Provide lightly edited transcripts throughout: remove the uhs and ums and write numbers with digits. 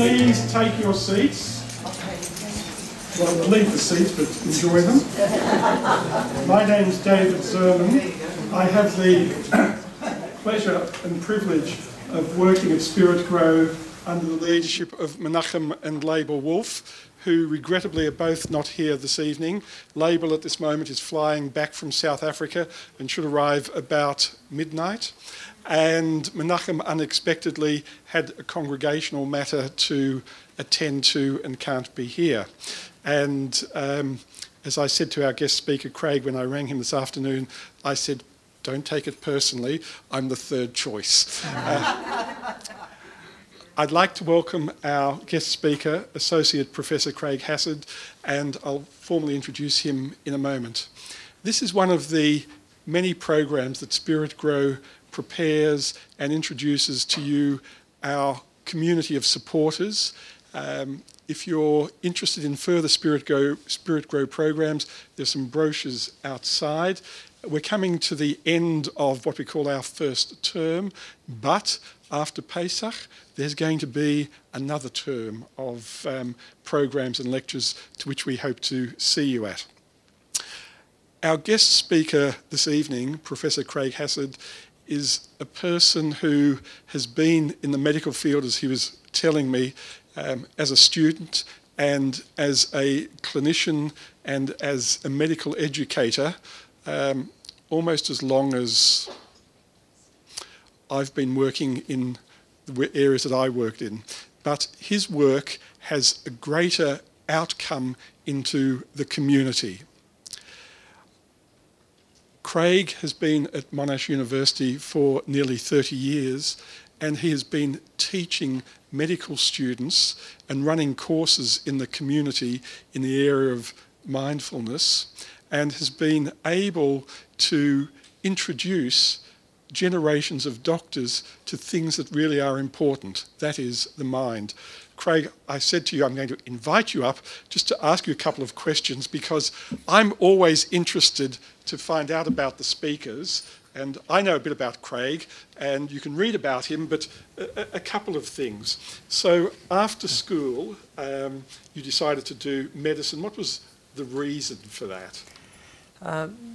Please take your seats. Well, we'll leave the seats, but enjoy them. My name's David Zerman. I have the pleasure and privilege of working at Spiritgrow under the leadership of Menachem and Label Wolf, who regrettably are both not here this evening. Label at this moment is flying back from South Africa and should arrive about midnight. And Menachem unexpectedly had a congregational matter to attend to and can't be here. And as I said to our guest speaker, Craig, when I rang him this afternoon, I said, don't take it personally, I'm the third choice. I'd like to welcome our guest speaker, Associate Professor Craig Hassad, and I'll formally introduce him in a moment. This is one of the many programs that Spiritgrow prepares and introduces to you, our community of supporters. If you're interested in further Spiritgrow programs, there's some brochures outside. We're coming to the end of what we call our first term, but after Pesach, there's going to be another term of programs and lectures to which we hope to see you at. Our guest speaker this evening, Professor Craig Hassad, is a person who has been in the medical field, as he was telling me, as a student and as a clinician and as a medical educator, almost as long as I've been working in the areas that I worked in. But his work has a greater outcome into the community. Craig has been at Monash University for nearly 30 years, and he has been teaching medical students and running courses in the community in the area of mindfulness, and has been able to introduce generations of doctors to things that really are important, that is the mind. Craig, I said to you I'm going to invite you up just to ask you a couple of questions, because I'm always interested to find out about the speakers, and I know a bit about Craig, and you can read about him, but a couple of things. So after school, you decided to do medicine. What was the reason for that?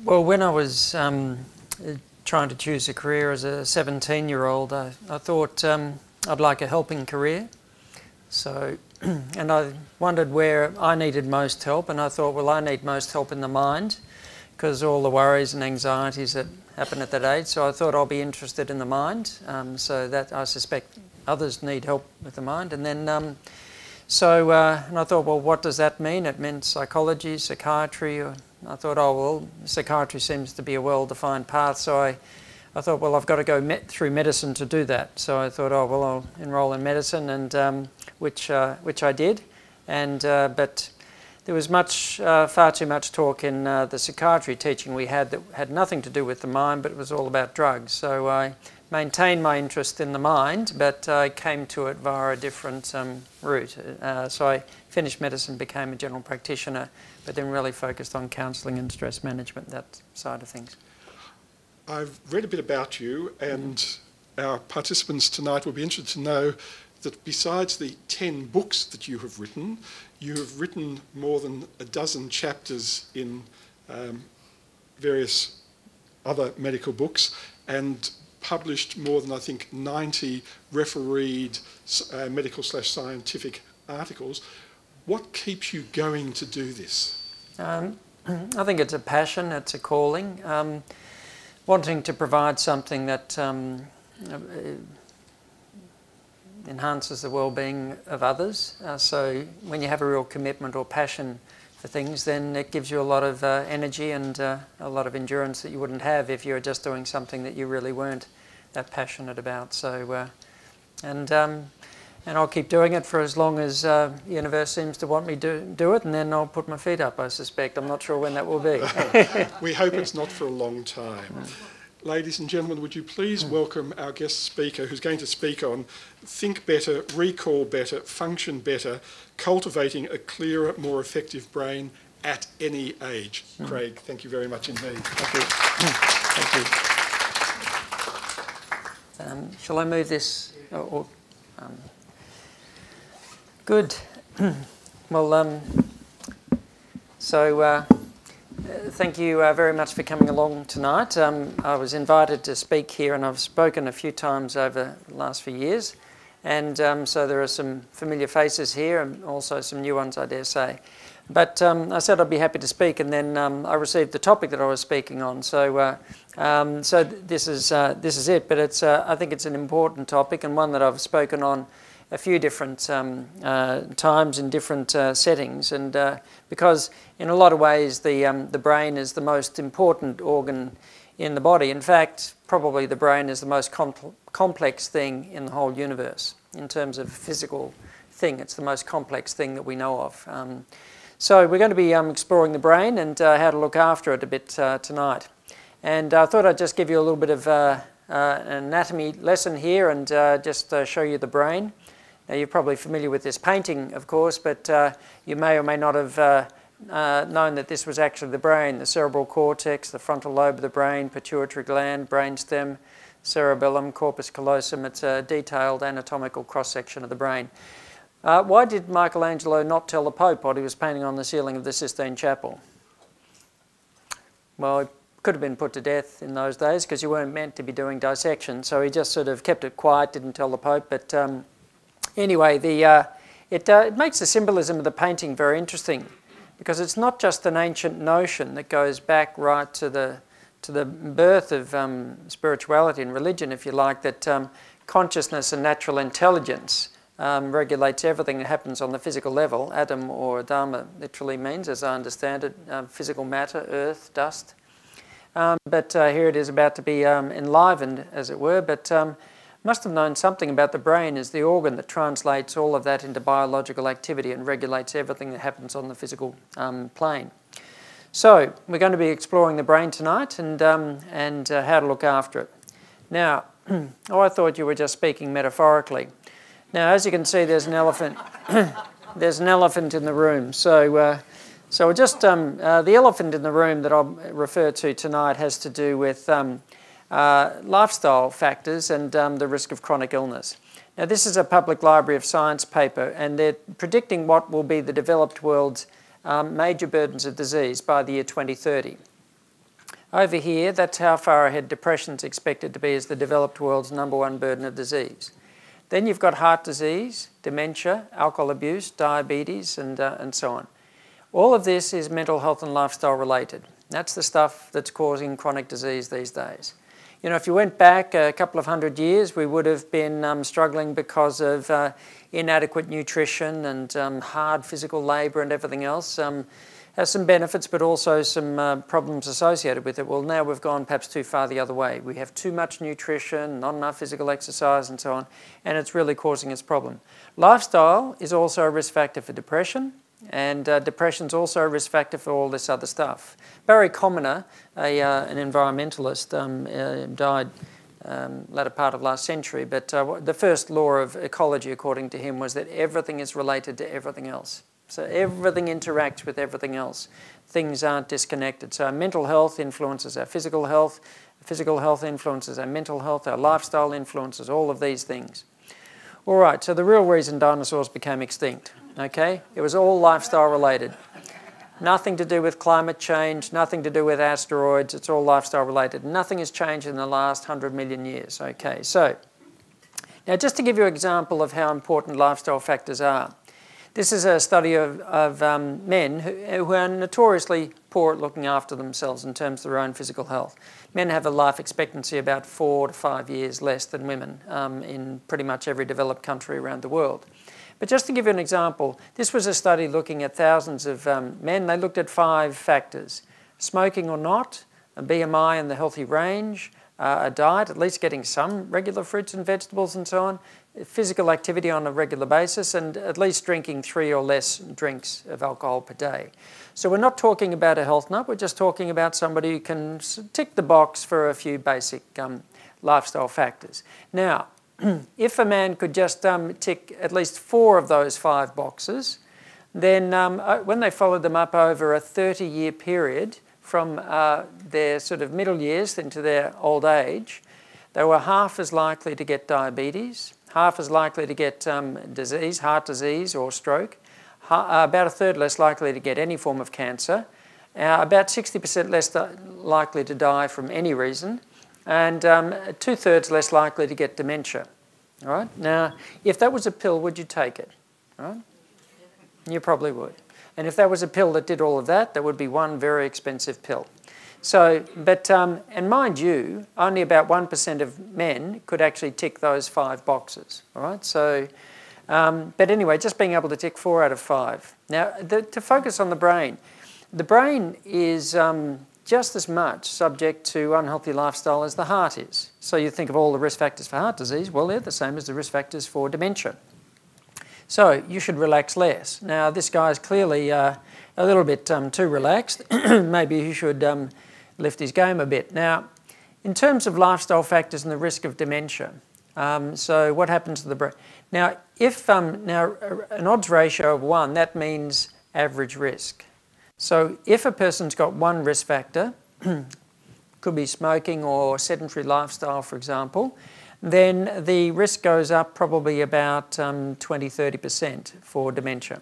Well, when I was trying to choose a career as a 17-year-old, I thought I'd like a helping career. So, and I wondered where I needed most help, and I thought, well, I need most help in the mind, because all the worries and anxieties that happen at that age. So I thought I'll be interested in the mind, so that I suspect others need help with the mind. And then, and I thought, well, what does that mean? It meant psychology, psychiatry. I thought, oh, well, psychiatry seems to be a well-defined path. So I thought, well, I've got to go through medicine to do that. So I thought, oh, well, I'll enrol in medicine, and which I did. And but there was far too much talk in the psychiatry teaching we had that had nothing to do with the mind, but it was all about drugs. So I maintained my interest in the mind, but I came to it via a different route. So I finished medicine, became a general practitioner, but then really focused on counselling and stress management, that side of things. I've read a bit about you, and our participants tonight will be interested to know that besides the 10 books that you have written more than a dozen chapters in various other medical books, and published more than, I think, 90 refereed medical/scientific articles. What keeps you going to do this? I think it's a passion, it's a calling. Wanting to provide something that enhances the well-being of others. So when you have a real commitment or passion for things, then it gives you a lot of energy and a lot of endurance that you wouldn't have if you were just doing something that you really weren't that passionate about. So, and I'll keep doing it for as long as the universe seems to want me to do it, and then I'll put my feet up, I suspect. I'm not sure when that will be. We hope it's not for a long time. Ladies and gentlemen, would you please welcome our guest speaker, who's going to speak on Think Better, Recall Better, Function Better, Cultivating a Clearer, More Effective Brain at Any Age. Craig, thank you very much indeed. Thank you. Thank you. Shall I move this? Good. Well, thank you very much for coming along tonight. I was invited to speak here, and I've spoken a few times over the last few years. And so there are some familiar faces here and also some new ones, I dare say. But I said I'd be happy to speak, and then I received the topic that I was speaking on. So this is it. But it's I think it's an important topic, and one that I've spoken on a few different times in different settings. And because in a lot of ways the brain is the most important organ in the body. In fact, probably the brain is the most complex thing in the whole universe. In terms of physical thing, it's the most complex thing that we know of. So we're going to be exploring the brain and how to look after it a bit tonight. And I thought I'd just give you a little bit of an anatomy lesson here and just show you the brain. Now, you're probably familiar with this painting, of course, but you may or may not have known that this was actually the brain, the cerebral cortex, the frontal lobe of the brain, pituitary gland, brainstem, cerebellum, corpus callosum. It's a detailed anatomical cross-section of the brain. Why did Michelangelo not tell the Pope what he was painting on the ceiling of the Sistine Chapel? Well, it could have been put to death in those days because you weren't meant to be doing dissection, so he just sort of kept it quiet, didn't tell the Pope. But anyway, it makes the symbolism of the painting very interesting, because it's not just an ancient notion that goes back right to the birth of spirituality and religion, if you like, that consciousness and natural intelligence regulates everything that happens on the physical level. Atom, or Dharma literally means, as I understand it, physical matter, earth, dust. But here it is about to be enlivened, as it were, but must have known something about the brain as the organ that translates all of that into biological activity and regulates everything that happens on the physical plane. So we're going to be exploring the brain tonight and how to look after it. Now, I thought you were just speaking metaphorically. Now, as you can see, there's an elephant. There's an elephant in the room. So just the elephant in the room that I'll refer to tonight has to do with lifestyle factors and the risk of chronic illness. Now, this is a Public Library of Science paper, and they're predicting what will be the developed world's major burdens of disease by the year 2030. Over here, that's how far ahead depression is expected to be as the developed world's #1 burden of disease. Then you've got heart disease, dementia, alcohol abuse, diabetes, and so on. All of this is mental health and lifestyle related. That's the stuff that's causing chronic disease these days. You know, if you went back a couple of hundred years, we would have been struggling because of inadequate nutrition and hard physical labour and everything else. Has some benefits, but also some problems associated with it. Well, now we've gone perhaps too far the other way. We have too much nutrition, not enough physical exercise and so on, and it's really causing us problem. Lifestyle is also a risk factor for depression, and depression's also a risk factor for all this other stuff. Barry Commoner, an environmentalist, died latter part of last century, but the first law of ecology, according to him, was that everything is related to everything else. So everything interacts with everything else. Things aren't disconnected. So our mental health influences our physical health influences our mental health, our lifestyle influences all of these things. All right, so the real reason dinosaurs became extinct, okay? It was all lifestyle related. Nothing to do with climate change, nothing to do with asteroids, it's all lifestyle related. Nothing has changed in the last 100 million years, okay? So, now just to give you an example of how important lifestyle factors are. This is a study of men who are notoriously poor at looking after themselves in terms of their own physical health. Men have a life expectancy about 4 to 5 years less than women in pretty much every developed country around the world. But just to give you an example, this was a study looking at thousands of men. They looked at 5 factors: smoking or not, a BMI in the healthy range, a diet, at least getting some regular fruits and vegetables and so on, physical activity on a regular basis, and at least drinking 3 or less drinks of alcohol per day. So we're not talking about a health nut, we're just talking about somebody who can tick the box for a few basic lifestyle factors. Now, if a man could just tick at least 4 of those 5 boxes, then when they followed them up over a 30-year period from their sort of middle years into their old age, they were half as likely to get diabetes, half as likely to get disease, heart disease or stroke, about a third less likely to get any form of cancer, about 60% less likely to die from any reason, and 2/3 less likely to get dementia. All right? Now, if that was a pill, would you take it? All right? You probably would. And if that was a pill that did all of that, that would be one very expensive pill. So, but, and mind you, only about 1% of men could actually tick those 5 boxes, all right? So, but anyway, just being able to tick 4 out of 5. Now, to focus on the brain is just as much subject to unhealthy lifestyle as the heart is. So you think of all the risk factors for heart disease, well, they're the same as the risk factors for dementia. So you should relax less. Now, this guy's clearly a little bit too relaxed. Maybe he should lift his game a bit. Now, in terms of lifestyle factors and the risk of dementia, so what happens to the brain? Now, if now an odds ratio of 1, that means average risk. So if a person's got one risk factor, could be smoking or sedentary lifestyle, for example, then the risk goes up probably about 20–30% for dementia.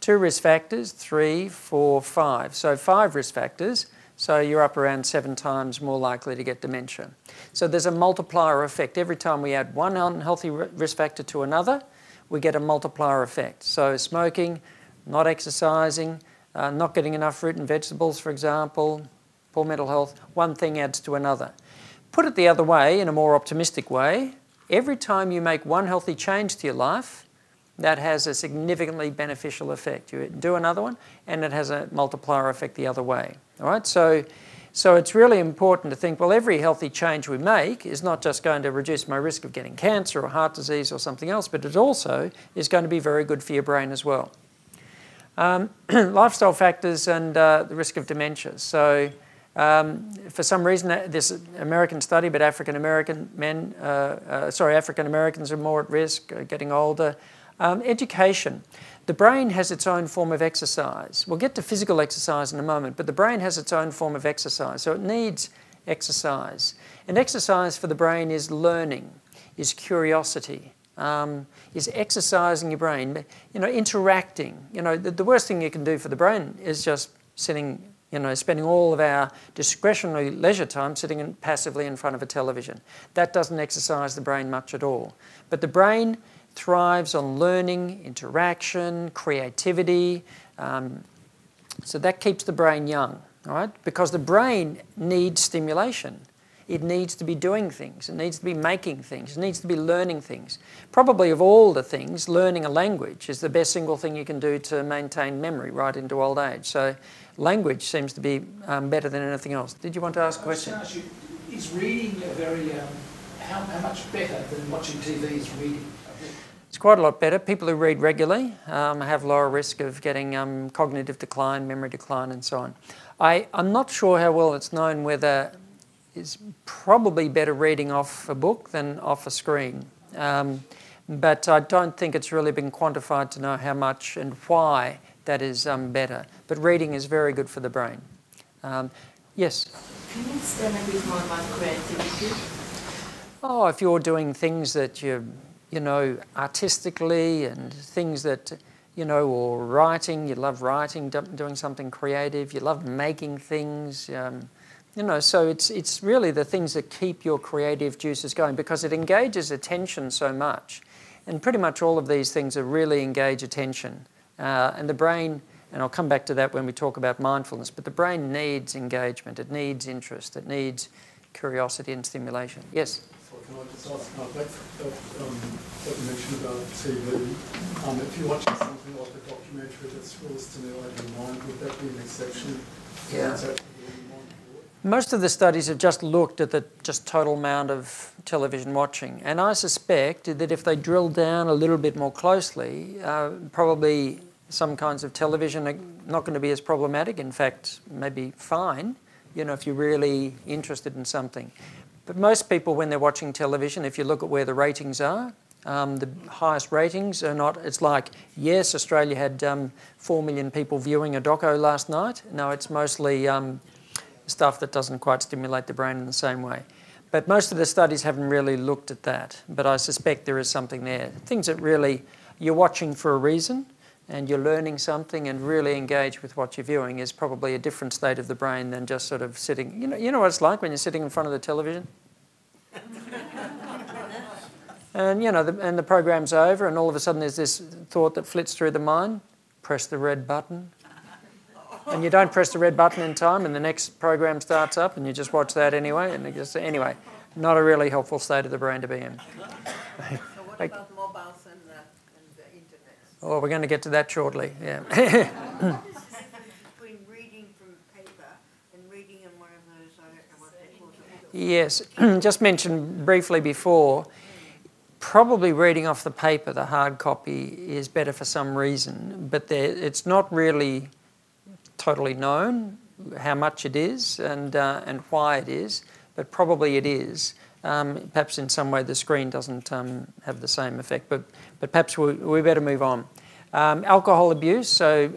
2 risk factors, 3, 4, 5. So 5 risk factors, so you're up around 7 times more likely to get dementia. So there's a multiplier effect. Every time we add one unhealthy risk factor to another, we get a multiplier effect. So smoking, not exercising, not getting enough fruit and vegetables, for example, poor mental health, one thing adds to another. Put it the other way, in a more optimistic way, every time you make one healthy change to your life, that has a significantly beneficial effect. You do another one, and it has a multiplier effect the other way. All right? So it's really important to think, well, every healthy change we make is not just going to reduce my risk of getting cancer or heart disease or something else, but it also is going to be very good for your brain as well. Lifestyle factors and the risk of dementia. So for some reason, this American study, but African Americans are more at risk, getting older. Education. The brain has its own form of exercise. We'll get to physical exercise in a moment, but the brain has its own form of exercise, so it needs exercise. And exercise for the brain is learning, is curiosity, is exercising your brain, interacting. The worst thing you can do for the brain is just sitting, spending all of our discretionary leisure time sitting passively in front of a television. That doesn't exercise the brain much at all. But the brain thrives on learning, interaction, creativity. So that keeps the brain young, all right? Because the brain needs stimulation. It needs to be doing things. It needs to be making things. It needs to be learning things. Probably of all the things, learning a language is the best single thing you can do to maintain memory right into old age. So language seems to be better than anything else. Did you want to ask a question? Is reading a very, how much better than watching TV is reading? It's quite a lot better. People who read regularly have lower risk of getting cognitive decline, memory decline, and so on. I'm not sure how well it's known whether it's probably better reading off a book than off a screen. But I don't think it's really been quantified to know how much and why that is better. But reading is very good for the brain. Yes? Can you explain a bit more about creativity? Oh, if you're doing things that artistically and things that, or writing, you love writing, doing something creative, you love making things, so it's really the things that keep your creative juices going because it engages attention so much. And pretty much all of these things really engage attention. And the brain, and I'll come back to that when we talk about mindfulness, but the brain needs engagement, it needs interest, it needs curiosity and stimulation. Yes? So can I just ask, back what you mentioned about TV, if you're watching something like a documentary that's really stimulating your mind, would that be an exception? Yeah. Most of the studies have just looked at the total amount of television watching, and I suspect that if they drill down a little bit more closely, probably some kinds of television are not going to be as problematic, in fact, maybe fine, if you're really interested in something. But most people, when they're watching television, if you look at where the ratings are, the highest ratings are not, it's like, yes, Australia had 4 million people viewing a doco last night. No, it's mostly stuff that doesn't quite stimulate the brain in the same way. But most of the studies haven't really looked at that, but I suspect there is something there. Things that really, you're watching for a reason and you're learning something and really engage with what you're viewing is probably a different state of the brain than just sort of sitting, you know what it's like when you're sitting in front of the television? And and the program's over and all of a sudden there's this thought that flits through the mind, press the red button. And you don't press the red button in time and the next program starts up and you just watch that anyway. And anyway, not a really helpful state of the brain to be in. So what about mobiles and the internet? Oh, we're going to get to that shortly, yeah. What is the difference between reading from paper and reading in one of those, what they call Yes, just mentioned briefly before, probably reading off the paper, the hard copy, is better for some reason, but it's not really totally known how much it is and why it is, but probably it is. Perhaps in some way the screen doesn't have the same effect, but perhaps we better move on. Alcohol abuse, so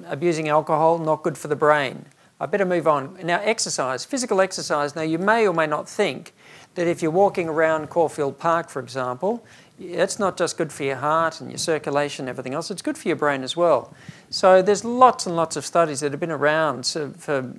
abusing alcohol, not good for the brain. I better move on. Now exercise, physical exercise. Now you may or may not think that if you're walking around Caulfield Park, for example, it's not just good for your heart and your circulation and everything else, it's good for your brain as well. So there's lots and lots of studies that have been around for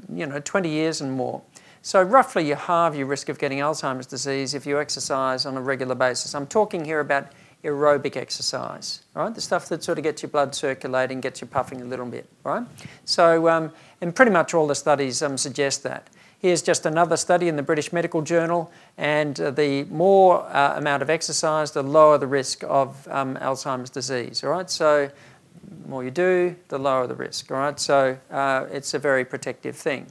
20 years and more. So roughly you halve your risk of getting Alzheimer's disease if you exercise on a regular basis. I'm talking here about aerobic exercise, right? The stuff that sort of gets your blood circulating, gets you puffing a little bit, right? So, and pretty much all the studies suggest that. Here's just another study in the British Medical Journal, and the more amount of exercise, the lower the risk of Alzheimer's disease, all right? So the more you do, the lower the risk, all right? So it's a very protective thing.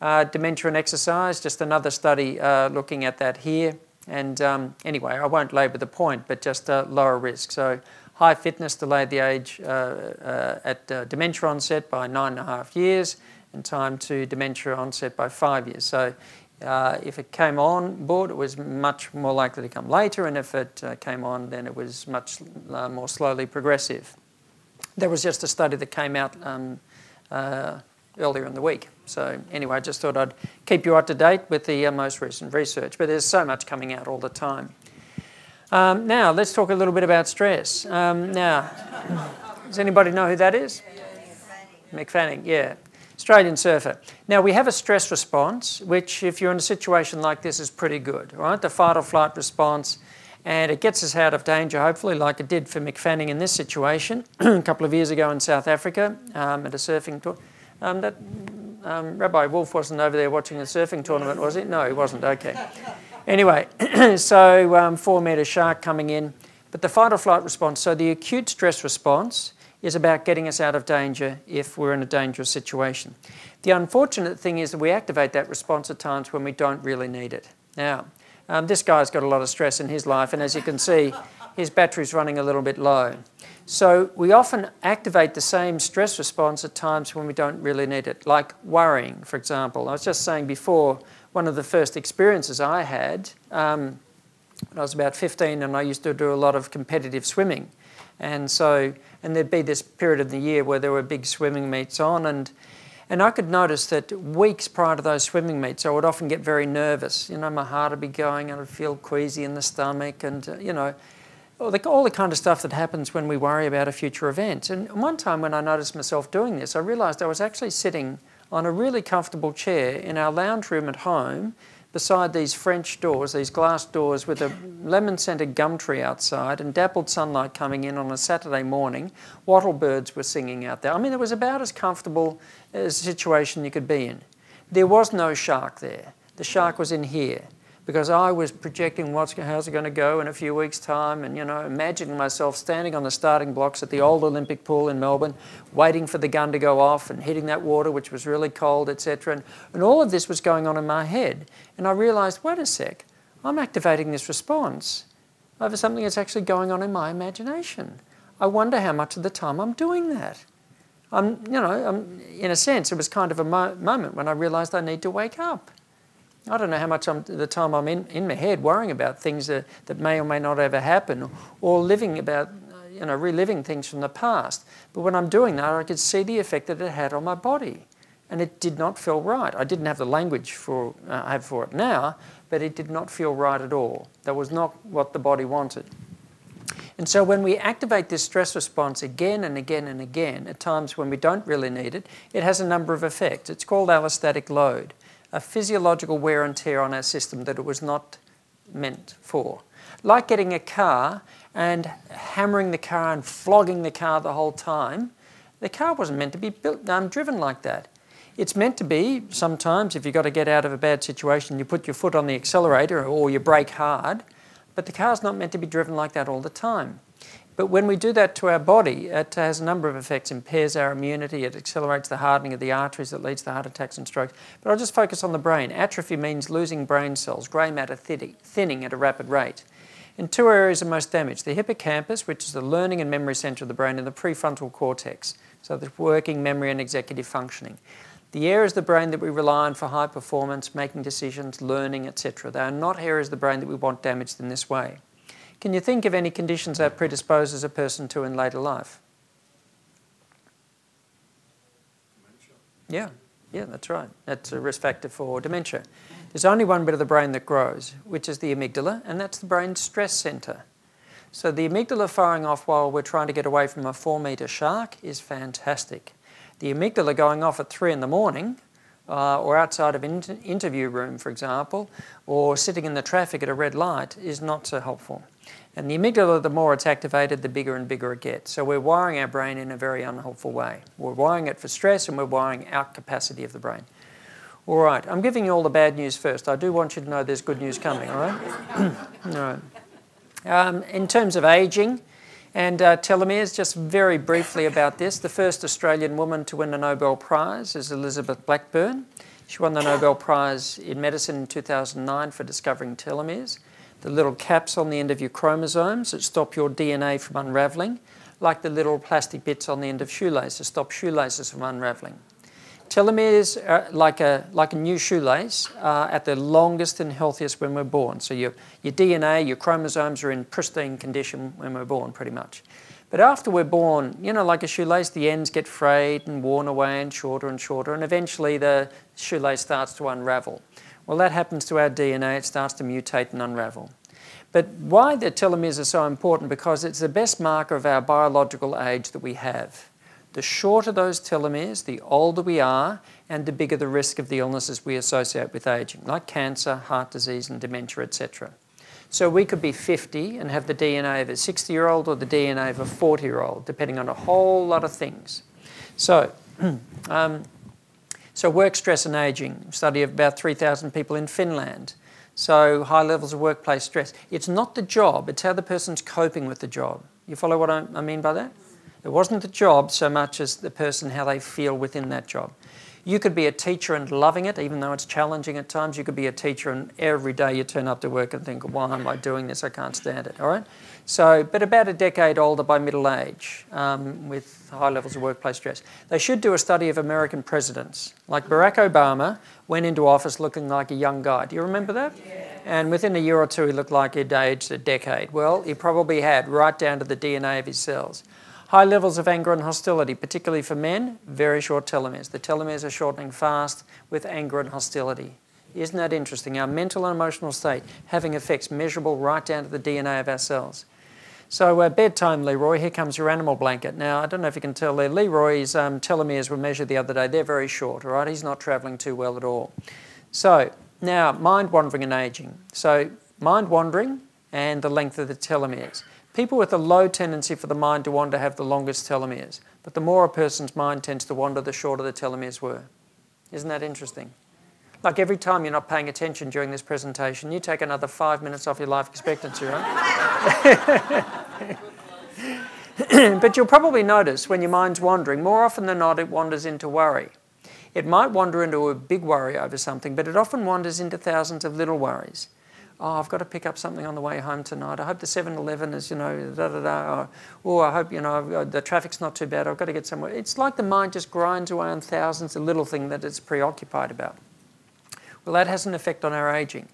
Dementia and exercise, just another study looking at that here. And anyway, I won't labour the point, but just lower risk. So high fitness delayed the age at dementia onset by 9.5 years and time to dementia onset by 5 years. So if it came on board, it was much more likely to come later, and if it came on, then it was much more slowly progressive. There was just a study that came out earlier in the week. So anyway, I just thought I'd keep you up to date with the most recent research, but there's so much coming out all the time. Now, let's talk a little bit about stress. Now, does anybody know who that is? Mick Fanning, yeah. Australian surfer. Now, we have a stress response, which if you're in a situation like this is pretty good, all right? The fight or flight response, and it gets us out of danger, hopefully, like it did for Mick Fanning in this situation a couple of years ago in South Africa at a surfing tour. Rabbi Wolf wasn't over there watching the surfing tournament, was he? No, he wasn't, okay. Anyway, so 4 metre shark coming in, but the fight or flight response, so the acute stress response is about getting us out of danger if we're in a dangerous situation. The unfortunate thing is that we activate that response at times when we don't really need it. Now, this guy's got a lot of stress in his life, and as you can see, his battery's running a little bit low. So we often activate the same stress response at times when we don't really need it, like worrying, for example. I was just saying before, one of the first experiences I had when I was about 15, and I used to do a lot of competitive swimming. And there'd be this period of the year where there were big swimming meets on, and I could notice that weeks prior to those swimming meets, I would often get very nervous. You know, my heart would be going, and I'd feel queasy in the stomach, and all the kind of stuff that happens when we worry about a future event. And one time when I noticed myself doing this, I realised I was actually sitting on a really comfortable chair in our lounge room at home beside these French doors, these glass doors with a lemon-scented gum tree outside and dappled sunlight coming in on a Saturday morning. Wattle birds were singing out there. I mean, it was about as comfortable as a situation you could be in. There was no shark there. The shark was in here because I was projecting how's it going to go in a few weeks' time, and imagining myself standing on the starting blocks at the old Olympic pool in Melbourne, waiting for the gun to go off and hitting that water, which was really cold, etc. And all of this was going on in my head. And I realised, wait a sec, I'm activating this response over something that's actually going on in my imagination. I wonder how much of the time I'm doing that. In a sense, it was kind of a moment when I realised I need to wake up. I don't know how much of the time I'm in my head worrying about things that may or may not ever happen, or living about, reliving things from the past. But when I'm doing that, I could see the effect that it had on my body. and it did not feel right. I didn't have the language I have for it now, but it did not feel right at all. That was not what the body wanted. And so when we activate this stress response again and again and again, at times when we don't really need it, it has a number of effects. It's called allostatic load, a physiological wear and tear on our system that it was not meant for. Like getting a car and hammering the car and flogging the car the whole time. The car wasn't meant to be driven like that. It's meant to be, sometimes, if you've got to get out of a bad situation, you put your foot on the accelerator or you brake hard, but the car's not meant to be driven like that all the time. But when we do that to our body, it has a number of effects. It impairs our immunity, it accelerates the hardening of the arteries that leads to heart attacks and strokes. But I'll just focus on the brain. Atrophy means losing brain cells, grey matter thinning at a rapid rate. And two areas are most damaged: the hippocampus, which is the learning and memory centre of the brain, and the prefrontal cortex, so the working memory and executive functioning. The areas of the brain that we rely on for high performance, making decisions, learning, etc. They are not areas of the brain that we want damaged in this way. Can you think of any conditions that predisposes a person to in later life? Dementia. Yeah, that's right. That's a risk factor for dementia. There's only one bit of the brain that grows, which is the amygdala, and that's the brain's stress centre. So the amygdala firing off while we're trying to get away from a 4-metre shark is fantastic. The amygdala going off at 3 in the morning, or outside of an interview room, for example, or sitting in the traffic at a red light is not so helpful. And the amygdala, the more it's activated, the bigger and bigger it gets. So we're wiring our brain in a very unhelpful way. We're wiring it for stress and we're wiring out capacity of the brain. All right, I'm giving you all the bad news first. I do want you to know there's good news coming, all right? All right. In terms of ageing and telomeres, just very briefly about this, the first Australian woman to win a Nobel Prize is Elizabeth Blackburn. She won the Nobel Prize in Medicine in 2009 for discovering telomeres, the little caps on the end of your chromosomes that stop your DNA from unravelling, like the little plastic bits on the end of shoelaces stop shoelaces from unravelling. Telomeres are like a new shoelace at the longest and healthiest when we're born. So your DNA, your chromosomes are in pristine condition when we're born, pretty much. But after we're born, you know, like a shoelace, the ends get frayed and worn away and shorter, and eventually the shoelace starts to unravel. Well, that happens to our DNA. It starts to mutate and unravel. But why the telomeres are so important? Because it's the best marker of our biological age that we have. The shorter those telomeres, the older we are, and the bigger the risk of the illnesses we associate with aging, like cancer, heart disease, and dementia, etc. So we could be 50 and have the DNA of a 60-year-old or the DNA of a 40-year-old, depending on a whole lot of things. So, work stress and aging, study of about 3,000 people in Finland. So high levels of workplace stress. It's not the job, it's how the person's coping with the job. You follow what I mean by that? It wasn't the job so much as the person, how they feel within that job. You could be a teacher and loving it, even though it's challenging at times. You could be a teacher and every day you turn up to work and think, why am I doing this? I can't stand it, all right? So, but about a decade older by middle age with high levels of workplace stress. They should do a study of American presidents. Like Barack Obama went into office looking like a young guy. Do you remember that? Yeah. And within a year or two he looked like he'd aged a decade. Well, he probably had, right down to the DNA of his cells. High levels of anger and hostility, particularly for men, very short telomeres. The telomeres are shortening fast with anger and hostility. Isn't that interesting? Our mental and emotional state having effects measurable right down to the DNA of our cells. So bedtime, Leroy, here comes your animal blanket. Now, I don't know if you can tell there, Leroy's telomeres were measured the other day. They're very short, all right? He's not travelling too well at all. So now, mind wandering and ageing. So mind wandering and the length of the telomeres. People with a low tendency for the mind to wander have the longest telomeres, but the more a person's mind tends to wander, the shorter the telomeres were. Isn't that interesting? Like every time you're not paying attention during this presentation, you take another 5 minutes off your life expectancy, right? But you'll probably notice when your mind's wandering, more often than not, it wanders into worry. It might wander into a big worry over something, but it often wanders into thousands of little worries. Oh, I've got to pick up something on the way home tonight. I hope the 7-Eleven is, da-da-da. Or I hope, the traffic's not too bad. I've got to get somewhere. It's like the mind just grinds away on thousands of little things that it's preoccupied about. Well, that has an effect on our ageing.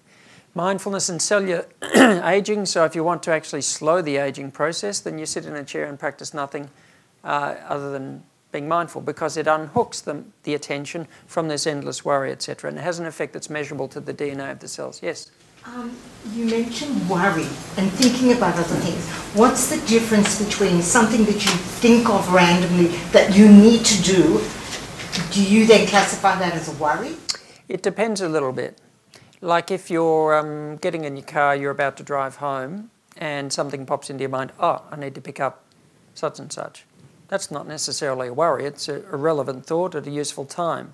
Mindfulness and cellular ageing. So if you want to actually slow the ageing process, then you sit in a chair and practice nothing other than being mindful, because it unhooks the attention from this endless worry, etc. And it has an effect that's measurable to the DNA of the cells. Yes? You mentioned worry and thinking about other things. What's the difference between something that you think of randomly that you need to do? Do you then classify that as a worry? It depends a little bit. Like if you're getting in your car, you're about to drive home, and something pops into your mind, oh, I need to pick up such and such. That's not necessarily a worry. It's a relevant thought at a useful time.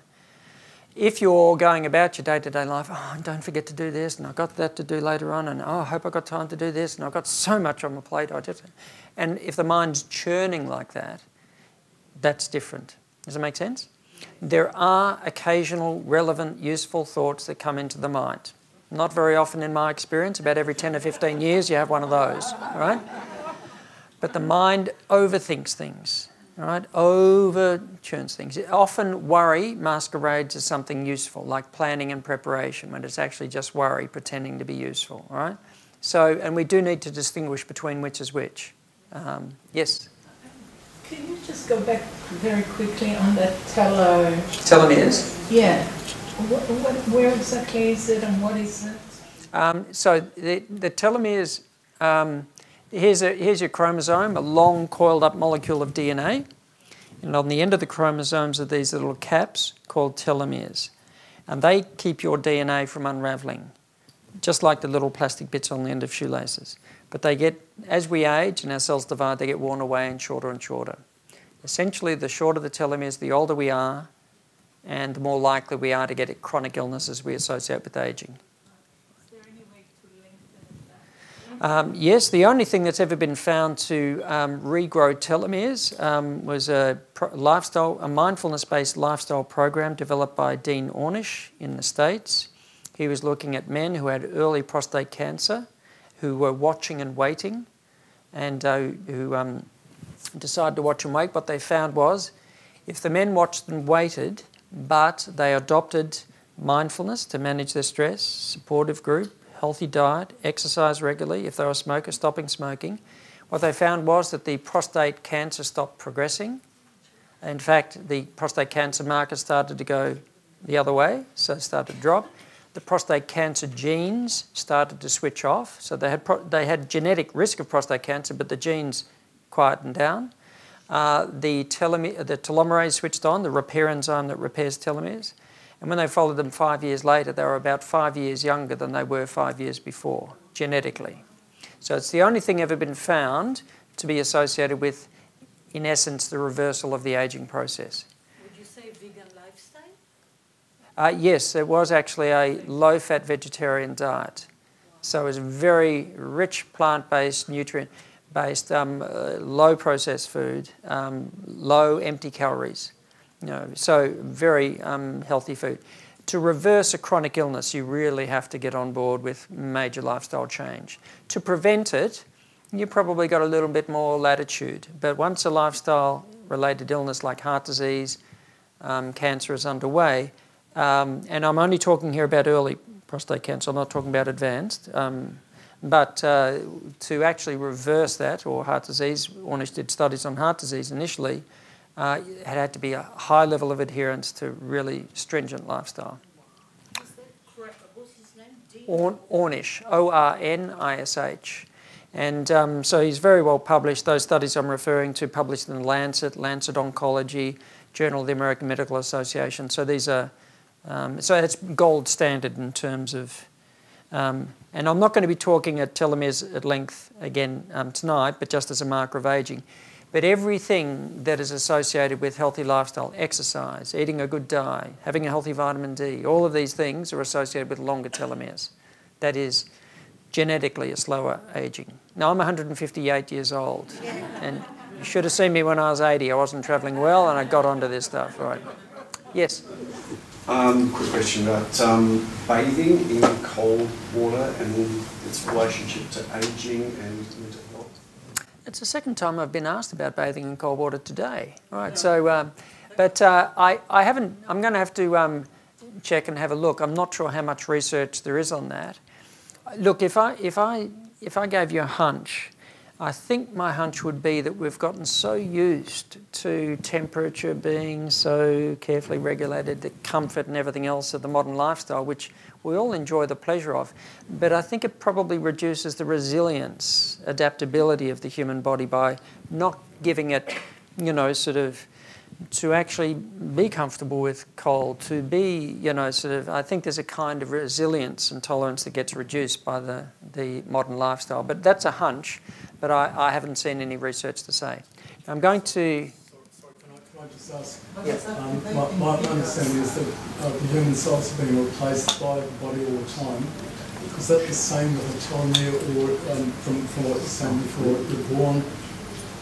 If you're going about your day-to-day life, oh, don't forget to do this, and I've got that to do later on, and oh, I hope I've got time to do this, and I've got so much on my plate. And if the mind's churning like that, that's different. Does that make sense? There are occasional, relevant, useful thoughts that come into the mind. Not very often in my experience. About every 10 or 15 years you have one of those, right? But the mind overthinks things. Right? Over-churns things. Often worry masquerades as something useful, like planning and preparation, when it's actually just worry pretending to be useful. Right? So, and we do need to distinguish between which is which. Yes? Can you just go back very quickly on that Telomeres? Yeah. Where exactly is it and what is it? So the telomeres... Here's your chromosome, a long coiled up molecule of DNA. And on the end of the chromosomes are these little caps called telomeres. And they keep your DNA from unravelling, just like the little plastic bits on the end of shoelaces. But they get, as we age and our cells divide, they get worn away and shorter. Essentially, the shorter the telomeres, the older we are, and the more likely we are to get chronic illnesses we associate with ageing. Yes, the only thing that's ever been found to regrow telomeres was a mindfulness-based lifestyle program developed by Dean Ornish in the States. He was looking at men who had early prostate cancer, who were watching and waiting, and who decided to watch and wait. What they found was, if the men watched and waited, but they adopted mindfulness to manage their stress, supportive group, healthy diet, exercise regularly, if they were a smoker, stopping smoking. What they found was that the prostate cancer stopped progressing. In fact, the prostate cancer marker started to go the other way, so it started to drop. The prostate cancer genes started to switch off, so they had genetic risk of prostate cancer, but the genes quietened down. The telomerase switched on, the repair enzyme that repairs telomeres. And when they followed them 5 years later, they were about 5 years younger than they were 5 years before, genetically. So it's the only thing ever been found to be associated with, in essence, the reversal of the ageing process. Would you say vegan lifestyle? Yes, it was actually a low-fat vegetarian diet. So it was very rich plant-based, nutrient-based, low processed food, low empty calories. So very healthy food. To reverse a chronic illness, you really have to get on board with major lifestyle change. To prevent it, you probably got a little bit more latitude. But once a lifestyle-related illness like heart disease, cancer is underway, and I'm only talking here about early prostate cancer, I'm not talking about advanced, but to actually reverse that, or heart disease, Ornish did studies on heart disease initially, it had to be a high level of adherence to really stringent lifestyle. Is that correct? What's his name? Ornish, O-R-N-I-S-H. And so he's very well published. Those studies I'm referring to published in the Lancet Oncology, Journal of the American Medical Association. So these are, so it's gold standard in terms of, and I'm not going to be talking at telomeres at length again tonight, but just as a marker of ageing. But everything that is associated with healthy lifestyle, exercise, eating a good diet, having a healthy vitamin D, all of these things are associated with longer telomeres. That is genetically a slower ageing. Now, I'm 158 years old, and you should have seen me when I was 80. I wasn't travelling well, and I got onto this stuff. Right? Yes? Quick question about bathing in cold water and its relationship to ageing and mental health. It's the second time I've been asked about bathing in cold water today. All right, so, I haven't, I'm going to have to check and have a look. I'm not sure how much research there is on that. Look, if I gave you a hunch, I think my hunch would be that we've gotten so used to temperature being so carefully regulated, the comfort and everything else of the modern lifestyle, which we all enjoy the pleasure of. But I think it probably reduces the resilience, adaptability of the human body by not giving it, you know, sort of, to actually be comfortable with cold, to be, you know, sort of, I think there's a kind of resilience and tolerance that gets reduced by the modern lifestyle. But that's a hunch, but I haven't seen any research to say. I'm going to... Sorry, can I just ask? Yes. My understanding is that the human cells are being replaced by the body all the time. Is that the same with a telomere, or from what you're saying before you're born,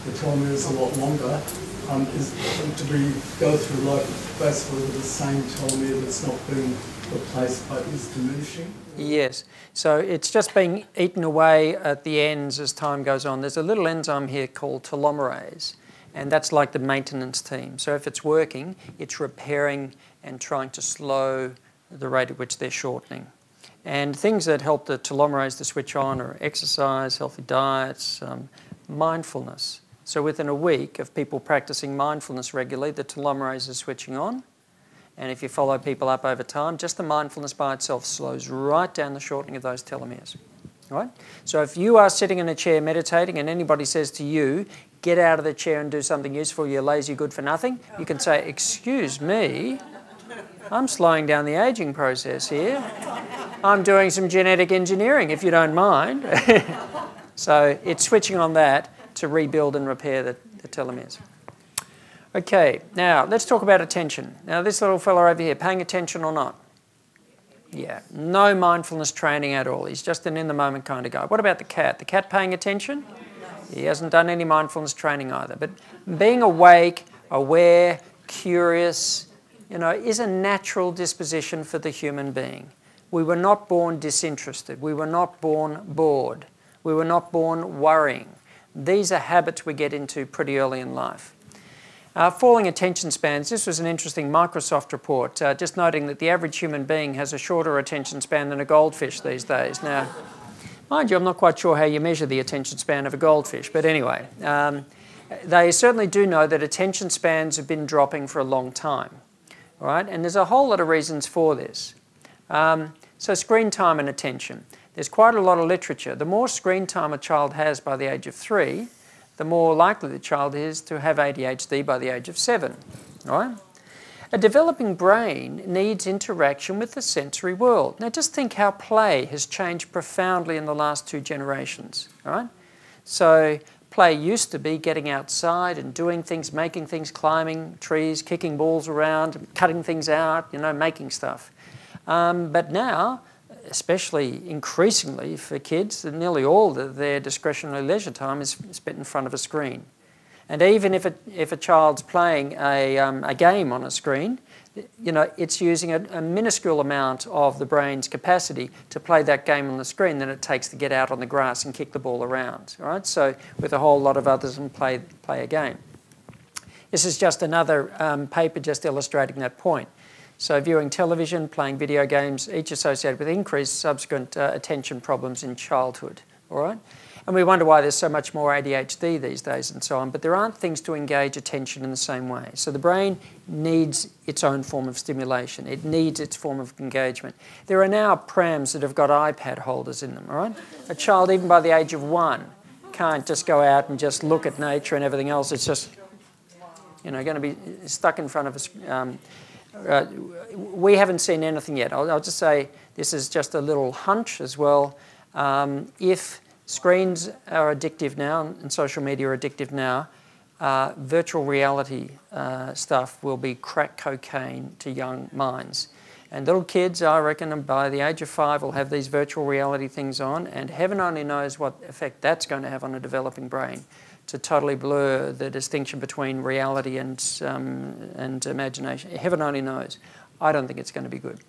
the telomere is a lot longer? Is to go through life basically with the same telomere that's not being replaced but is diminishing? Yes, so it's just being eaten away at the ends as time goes on. There's a little enzyme here called telomerase, and that's like the maintenance team. So if it's working, it's repairing and trying to slow the rate at which they're shortening. And things that help the telomerase to switch on are exercise, healthy diets, mindfulness. So within a week of people practicing mindfulness regularly, the telomerase is switching on. And if you follow people up over time, just the mindfulness by itself slows right down the shortening of those telomeres. All right? So if you are sitting in a chair meditating and anybody says to you, get out of the chair and do something useful, you're lazy, good for nothing, you can say, excuse me, I'm slowing down the aging process here. I'm doing some genetic engineering, if you don't mind. So it's switching on that to rebuild and repair the telomeres. Okay, now let's talk about attention. Now this little fella over here, paying attention or not? Yeah, no mindfulness training at all. He's just an in-the-moment kind of guy. What about the cat? The cat paying attention? He hasn't done any mindfulness training either. But being awake, aware, curious, you know, is a natural disposition for the human being. We were not born disinterested. We were not born bored. We were not born worrying. These are habits we get into pretty early in life. Falling attention spans. This was an interesting Microsoft report, just noting that the average human being has a shorter attention span than a goldfish these days. Now, mind you, I'm not quite sure how you measure the attention span of a goldfish, but anyway, they certainly do know that attention spans have been dropping for a long time. All right? And there's a whole lot of reasons for this. So screen time and attention. There's quite a lot of literature. The more screen time a child has by the age of 3, the more likely the child is to have ADHD by the age of 7. All right? A developing brain needs interaction with the sensory world. Now just think how play has changed profoundly in the last 2 generations. All right? So play used to be getting outside and doing things, making things, climbing trees, kicking balls around, cutting things out, you know, making stuff. But now, especially increasingly for kids, nearly all their discretionary leisure time is spent in front of a screen. And even if a child's playing a game on a screen, you know, it's using a minuscule amount of the brain's capacity to play that game on the screen than it takes to get out on the grass and kick the ball around. All right? So with a whole lot of others and play a game. This is just another paper just illustrating that point. So viewing television, playing video games, each associated with increased subsequent attention problems in childhood. All right? And we wonder why there's so much more ADHD these days and so on, but there aren't things to engage attention in the same way. So the brain needs its own form of stimulation. It needs its form of engagement. There are now prams that have got iPad holders in them, all right? A child, even by the age of 1, can't just go out and just look at nature and everything else. It's just, you know, going to be stuck in front of us. We haven't seen anything yet. I'll just say this is just a little hunch as well. If screens are addictive now and social media are addictive now, virtual reality stuff will be crack cocaine to young minds. And little kids, I reckon, by the age of 5 will have these virtual reality things on, and heaven only knows what effect that's going to have on a developing brain, to totally blur the distinction between reality and imagination. Heaven only knows. I don't think it's going to be good.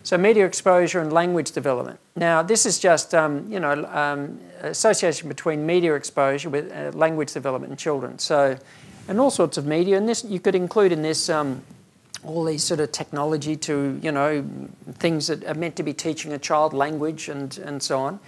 So media exposure and language development. Now this is just association between media exposure with language development in children. So, and all sorts of media, and this you could include in this all these sort of technology to, you know, things that are meant to be teaching a child language and so on.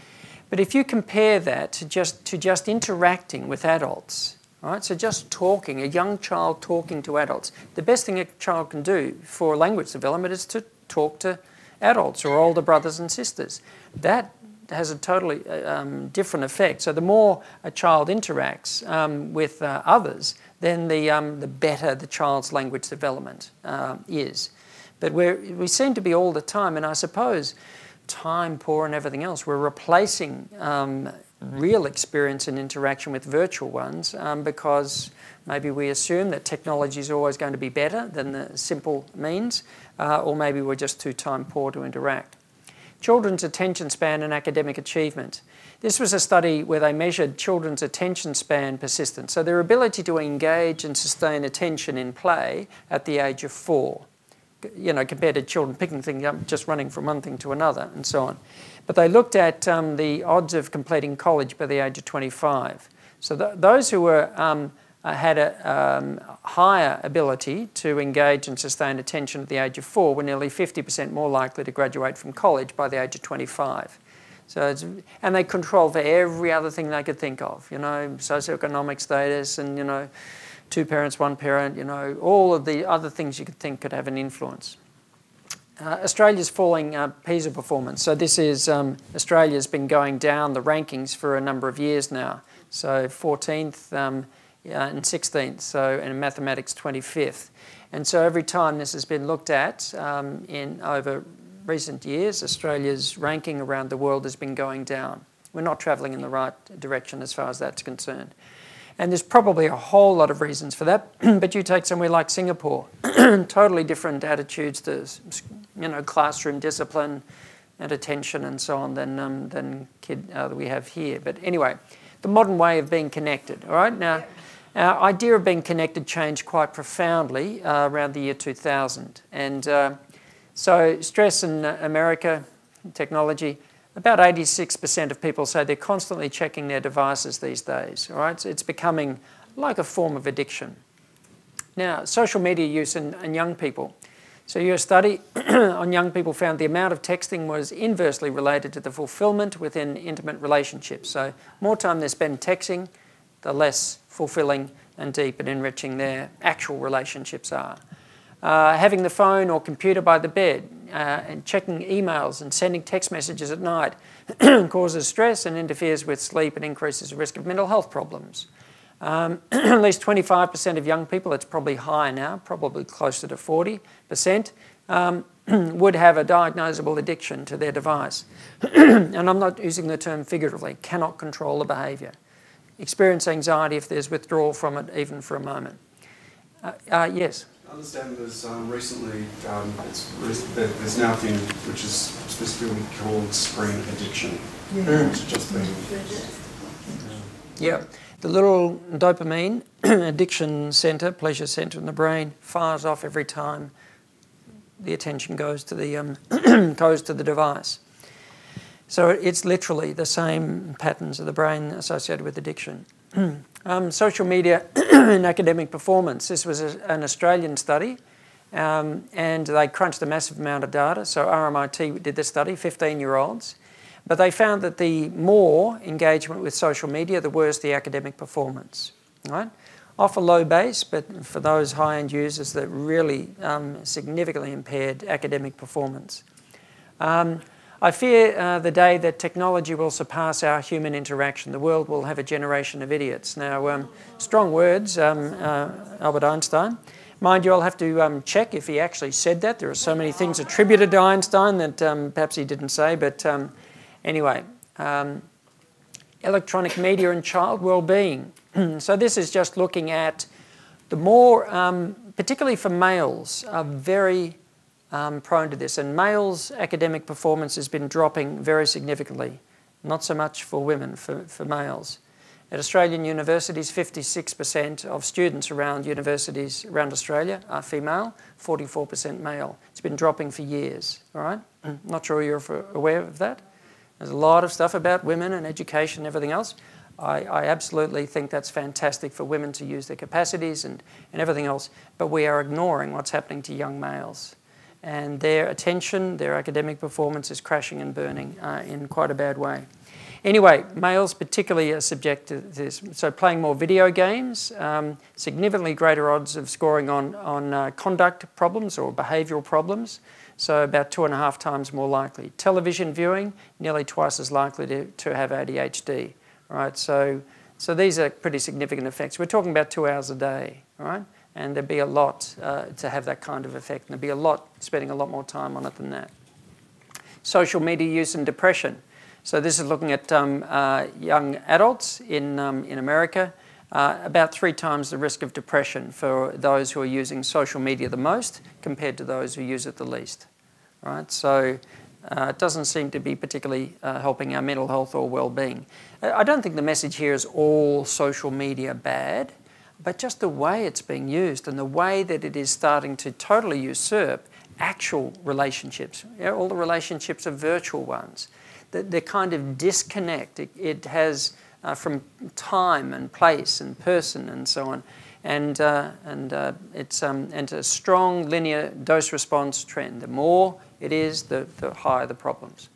But if you compare that to just interacting with adults, right? So just talking, a young child talking to adults. The best thing a child can do for language development is to talk to adults or older brothers and sisters. That has a totally different effect. So the more a child interacts with others, then the better the child's language development is. But we seem to be all the time, and I suppose time poor and everything else, we're replacing real experience and interaction with virtual ones because maybe we assume that technology is always going to be better than the simple means, or maybe we're just too time poor to interact. Children's attention span and academic achievement. This was a study where they measured children's attention span persistence, so their ability to engage and sustain attention in play at the age of 4, you know, compared to children picking things up, just running from one thing to another, and so on. But they looked at the odds of completing college by the age of 25. So those who were had a higher ability to engage and sustain attention at the age of 4 were nearly 50% more likely to graduate from college by the age of 25. So and they controlled for every other thing they could think of, you know, socioeconomic status and, you know, 2 parents, 1 parent, you know, all of the other things you could think could have an influence. Australia's falling PISA performance. So this is, Australia's been going down the rankings for a number of years now. So 14th and 16th, so in mathematics 25th. And so every time this has been looked at over recent years, Australia's ranking around the world has been going down. We're not travelling in the right direction as far as that's concerned. And there's probably a whole lot of reasons for that, but you take somewhere like Singapore, totally different attitudes to, you know, classroom discipline and attention and so on than we have here. But anyway, the modern way of being connected, all right? Now, our idea of being connected changed quite profoundly around the year 2000. And so stress in America, technology, about 86% of people say they're constantly checking their devices these days, all right? So it's becoming like a form of addiction. Now, social media use in young people. So your study on young people found the amount of texting was inversely related to the fulfillment within intimate relationships. So more time they spend texting, the less fulfilling and deep and enriching their actual relationships are. Having the phone or computer by the bed and checking emails and sending text messages at night causes stress and interferes with sleep and increases the risk of mental health problems. At least 25% of young people, it's probably higher now, probably closer to 40%, would have a diagnosable addiction to their device. And I'm not using the term figuratively, cannot control the behaviour. Experience anxiety if there's withdrawal from it even for a moment. Yes? I understand there's recently, there's now a thing which is specifically called screen addiction. Yeah. Which has just been... Yeah. The little dopamine addiction centre, pleasure centre in the brain, fires off every time the attention goes to the, goes to the device. So it's literally the same patterns of the brain associated with addiction. Social media and academic performance. This was an Australian study and they crunched a massive amount of data. So RMIT did this study, 15-year-olds. But they found that the more engagement with social media, the worse the academic performance. Right? Off a low base, but for those high-end users that really significantly impaired academic performance. I fear the day that technology will surpass our human interaction. The world will have a generation of idiots. Now, strong words, Albert Einstein. Mind you, I'll have to check if he actually said that. There are so many things attributed to Einstein that perhaps he didn't say, but anyway. Electronic media and child well-being. So this is just looking at the more, particularly for males, are very prone to this. And males' academic performance has been dropping very significantly. Not so much for women, for males. At Australian universities, 56% of students around universities around Australia are female, 44% male. It's been dropping for years, all right? Not sure you're aware of that. There's a lot of stuff about women and education and everything else. I absolutely think that's fantastic for women to use their capacities and everything else, but we are ignoring what's happening to young males. And their attention, their academic performance is crashing and burning in quite a bad way. Anyway, males particularly are subject to this. So playing more video games, significantly greater odds of scoring on conduct problems or behavioural problems. So about 2.5 times more likely. Television viewing, nearly twice as likely to have ADHD. All right, so these are pretty significant effects. We're talking about 2 hours a day, all right? And there'd be a lot to have that kind of effect. And there'd be a lot, spending a lot more time on it than that. Social media use and depression. So this is looking at young adults in America. About 3 times the risk of depression for those who are using social media the most compared to those who use it the least. Right? So it doesn't seem to be particularly helping our mental health or well-being. I don't think the message here is all social media bad, but just the way it's being used and the way that it is starting to totally usurp actual relationships. All the relationships are virtual ones. The kind of disconnect it has from time and place and person and so on, and it's a strong linear dose-response trend. The more it is, the higher the problems.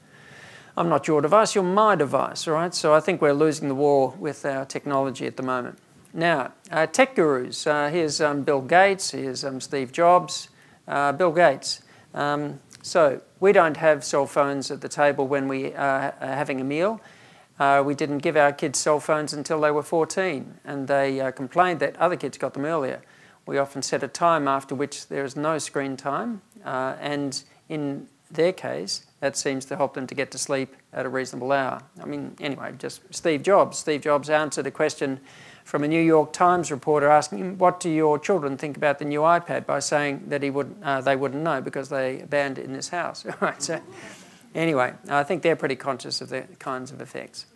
I'm not your device, you're my device, all right? So I think we're losing the war with our technology at the moment. Now, tech gurus. Here's Bill Gates, here's Steve Jobs. Bill Gates. So we don't have cell phones at the table when we are having a meal. We didn't give our kids cell phones until they were 14, and they complained that other kids got them earlier. We often set a time after which there is no screen time, and in their case, that seems to help them to get to sleep at a reasonable hour. I mean, anyway, just Steve Jobs. Steve Jobs answered a question from a New York Times reporter asking him, what do your children think about the new iPad, by saying that they wouldn't know because they banned it in this house. Right, so anyway, I think they're pretty conscious of the kinds of effects.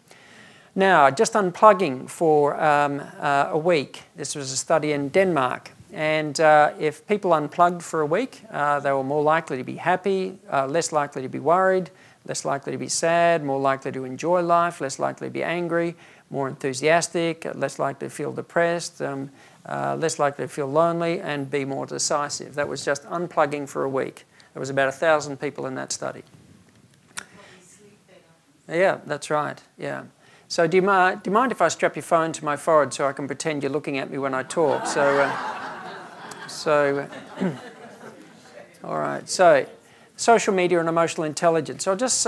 Now, just unplugging for a week. This was a study in Denmark. And if people unplugged for a week, they were more likely to be happy, less likely to be worried, less likely to be sad, more likely to enjoy life, less likely to be angry, more enthusiastic, less likely to feel depressed, less likely to feel lonely, and be more decisive. That was just unplugging for a week. There was about 1,000 people in that study. Yeah, that's right, yeah. So do you mind if I strap your phone to my forehead so I can pretend you're looking at me when I talk? All right, so social media and emotional intelligence. I'll just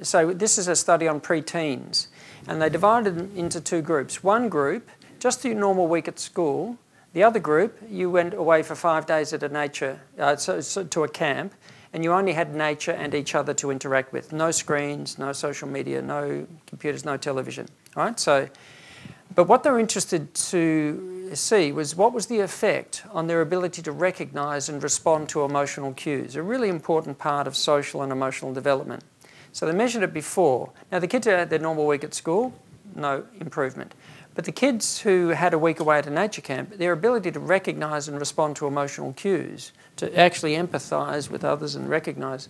say this is a study on pre-teens, and they divided them into 2 groups. One group, just your normal week at school. The other group, you went away for 5 days at a nature, to a camp, and you only had nature and each other to interact with. No screens, no social media, no computers, no television. All right, so, but what they were interested to see was what was the effect on their ability to recognise and respond to emotional cues, a really important part of social and emotional development. So they measured it before. Now the kids who had their normal week at school, no improvement. But the kids who had a week away at a nature camp, their ability to recognise and respond to emotional cues, to actually empathise with others and recognise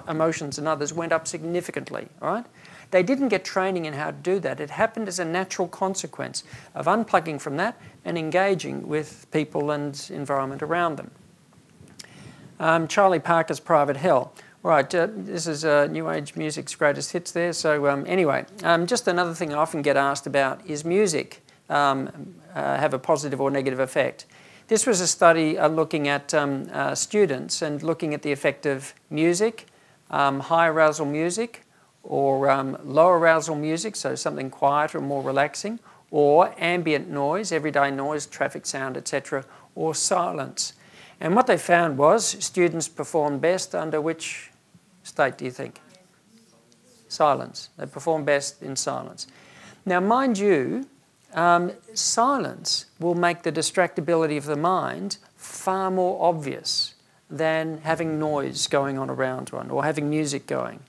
emotions in others, went up significantly, all right? They didn't get training in how to do that. It happened as a natural consequence of unplugging from that and engaging with people and environment around them. Charlie Parker's Private Hell. Right, this is New Age music's greatest hits there. So anyway, just another thing I often get asked about is music have a positive or negative effect? This was a study looking at students and looking at the effect of music, high arousal music, or low arousal music, so something quieter and more relaxing, or ambient noise, everyday noise, traffic sound, etc., or silence. And what they found was students performed best under which state do you think? Silence. They perform best in silence. Now, mind you, silence will make the distractibility of the mind far more obvious than having noise going on around one or having music going.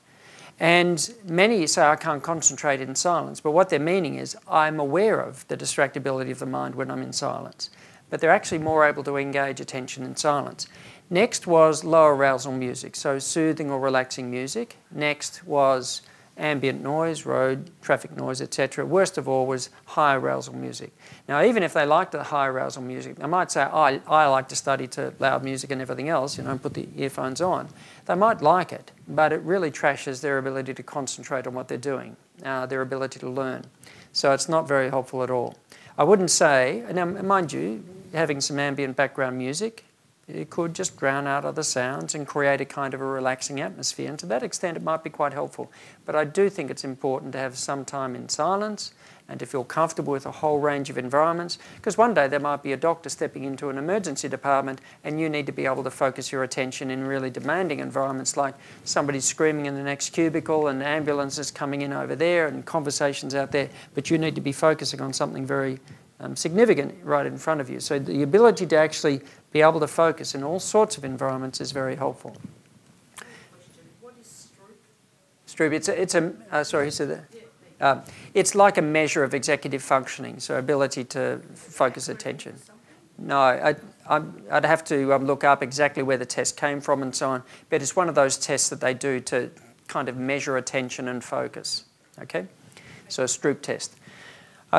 And many say, I can't concentrate in silence, but what they're meaning is I'm aware of the distractibility of the mind when I'm in silence. But they're actually more able to engage attention in silence. Next was low arousal music, so soothing or relaxing music. Next was ambient noise, road, traffic noise, etc. Worst of all was high arousal music. Now, even if they liked the high arousal music, they might say, I like to study to loud music and everything else, you know, and put the earphones on. They might like it, but it really trashes their ability to concentrate on what they're doing. their ability to learn. So it's not very helpful at all. I wouldn't say, now mind you, having some ambient background music, it could just drown out other sounds and create a kind of a relaxing atmosphere. And to that extent, it might be quite helpful. But I do think it's important to have some time in silence and to feel comfortable with a whole range of environments. Because one day there might be a doctor stepping into an emergency department and you need to be able to focus your attention in really demanding environments, like somebody screaming in the next cubicle and ambulances coming in over there and conversations out there. But you need to be focusing on something very significant right in front of you. So the ability to actually be able to focus in all sorts of environments is very helpful. What is Stroop, it's like a measure of executive functioning, so ability to focus attention. No, I'd have to look up exactly where the test came from and so on, but it's one of those tests that they do to kind of measure attention and focus, okay? So a Stroop test.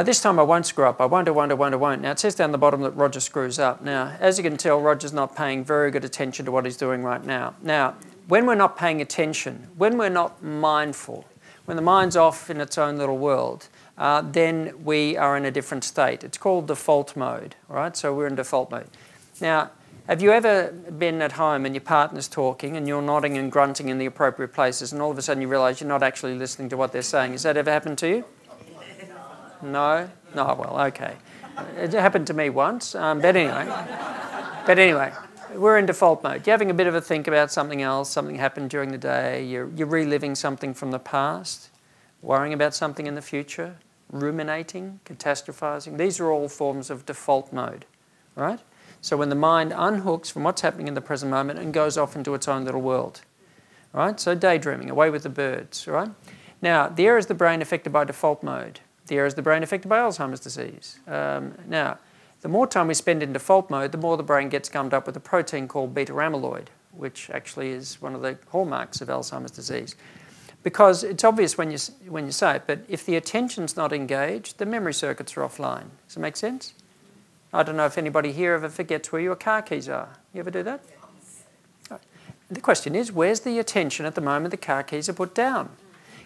This time I won't screw up. I won't. Now it says down the bottom that Roger screws up. Now, as you can tell, Roger's not paying very good attention to what he's doing right now. Now, when we're not paying attention, when we're not mindful, when the mind's off in its own little world, then we are in a different state. It's called default mode, right? So we're in default mode. Now, have you ever been at home and your partner's talking and you're nodding and grunting in the appropriate places and all of a sudden you realise you're not actually listening to what they're saying? Has that ever happened to you? No? No, well, okay. It happened to me once, but anyway, we're in default mode. You're having a bit of a think about something else, something happened during the day, you're reliving something from the past, worrying about something in the future, ruminating, catastrophizing. These are all forms of default mode, right? So when the mind unhooks from what's happening in the present moment and goes off into its own little world, right? So daydreaming, away with the birds, right? Now, the areas of the brain affected by default mode. The areas of the brain affected by Alzheimer's disease. Now, the more time we spend in default mode, the more the brain gets gummed up with a protein called beta amyloid, which actually is one of the hallmarks of Alzheimer's disease. Because it's obvious when you say it, but if the attention's not engaged, the memory circuits are offline. Does it make sense? I don't know if anybody here ever forgets where your car keys are. You ever do that? Yes. The question is, where's the attention at the moment the car keys are put down?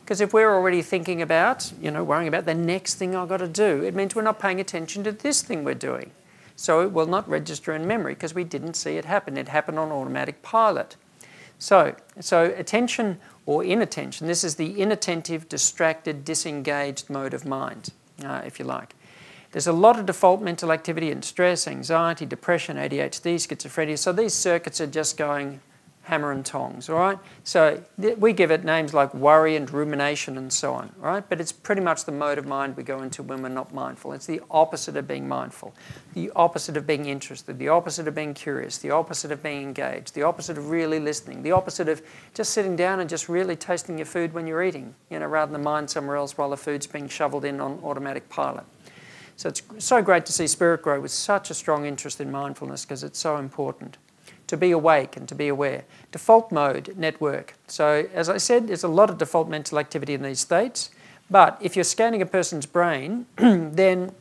Because if we're already thinking about, worrying about the next thing I've got to do, it means we're not paying attention to this thing we're doing. So it will not register in memory because we didn't see it happen. It happened on automatic pilot. So attention or inattention, this is the inattentive, distracted, disengaged mode of mind, if you like. There's a lot of default mental activity in stress, anxiety, depression, ADHD, schizophrenia. So these circuits are just going hammer and tongs, all right? So we give it names like worry and rumination and so on, right? But it's pretty much the mode of mind we go into when we're not mindful. It's the opposite of being mindful, the opposite of being interested, the opposite of being curious, the opposite of being engaged, the opposite of really listening, the opposite of just sitting down and just really tasting your food when you're eating, rather than mind somewhere else while the food's being shoveled in on automatic pilot. So it's so great to see Spiritgrow with such a strong interest in mindfulness because it's so important. To be awake and to be aware. Default mode network. So as I said, there's a lot of default mental activity in these states. But if you're scanning a person's brain, and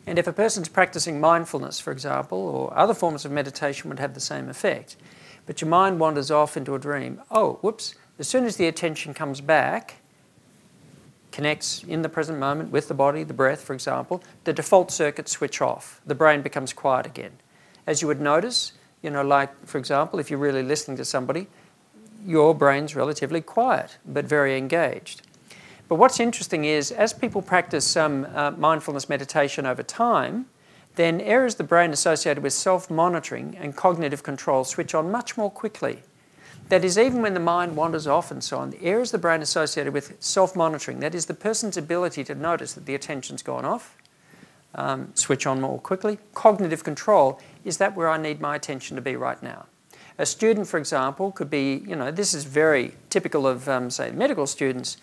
if a person's practicing mindfulness, for example, or other forms of meditation would have the same effect, but your mind wanders off into a dream, as soon as the attention comes back, connects in the present moment with the body, the breath, for example, the default circuits switch off. The brain becomes quiet again. As you would notice, like, for example, if you're really listening to somebody, your brain's relatively quiet, but very engaged. But what's interesting is, as people practice some mindfulness meditation over time, then areas of the brain associated with self-monitoring and cognitive control switch on much more quickly. That is, even when the mind wanders off and so on, the areas of the brain associated with self-monitoring, that is, the person's ability to notice that the attention's gone off, switch on more quickly. Cognitive control, is that where I need my attention to be right now? A student, for example, could be, this is very typical of, say, medical students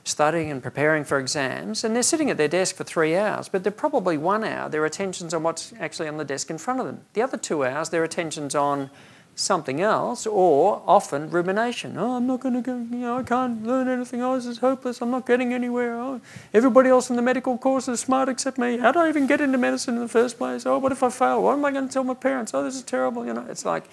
studying and preparing for exams, and they're sitting at their desk for 3 hours, but they're probably 1 hour, their attention's on what's actually on the desk in front of them. The other 2 hours, their attention's on something else, or often rumination. I'm not going to go, I can't learn anything. This is hopeless. I'm not getting anywhere. Everybody else in the medical course is smart except me. How do I even get into medicine in the first place? What if I fail? What am I going to tell my parents? This is terrible. It's like,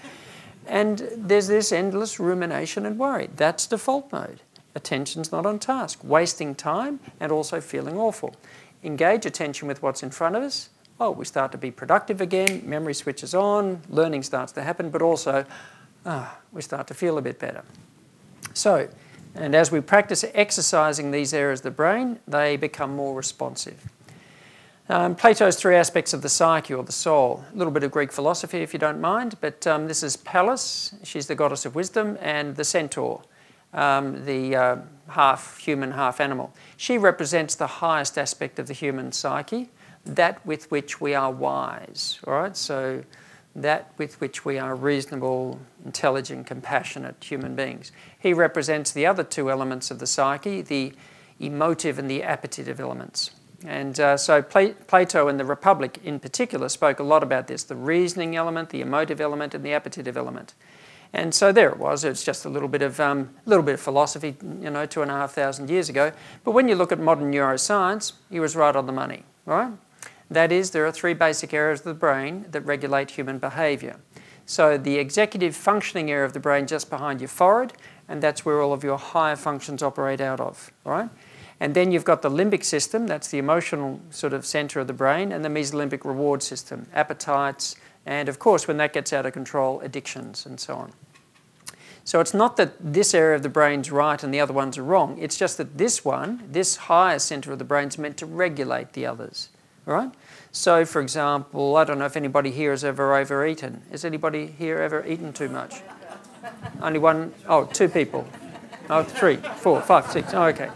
and there's this endless rumination and worry. That's default mode. attention's not on task, wasting time and also feeling awful. Engage attention with what's in front of us. Oh, we start to be productive again, memory switches on, learning starts to happen, but also we start to feel a bit better. So, and as we practice exercising these areas of the brain, they become more responsive. Plato's three aspects of the psyche, or the soul. A little bit of Greek philosophy, if you don't mind, but this is Pallas, she's the goddess of wisdom, and the centaur, the half human, half animal. She represents the highest aspect of the human psyche, that with which we are wise, all right? So that with which we are reasonable, intelligent, compassionate human beings. He represents the other two elements of the psyche, the emotive and the appetitive elements. And so Plato and the Republic in particular spoke a lot about this, the reasoning element, the emotive element, and the appetitive element. And so there it was. It's just a little bit of philosophy, 2,500 years ago. But when you look at modern neuroscience, he was right on the money, right? That is, there are three basic areas of the brain that regulate human behaviour. So the executive functioning area of the brain just behind your forehead, and that's where all of your higher functions operate out of, right? And then you've got the limbic system, that's the emotional sort of centre of the brain, and the mesolimbic reward system, appetites, and of course, when that gets out of control, addictions and so on. So it's not that this area of the brain's right and the other ones are wrong. It's just that this one, this higher centre of the brain, is meant to regulate the others, right? So, for example, I don't know if anybody here has ever overeaten. Has anybody here ever eaten too much? Only one? Oh, two people. Oh, 3, 4, 5, 6. Oh, okay.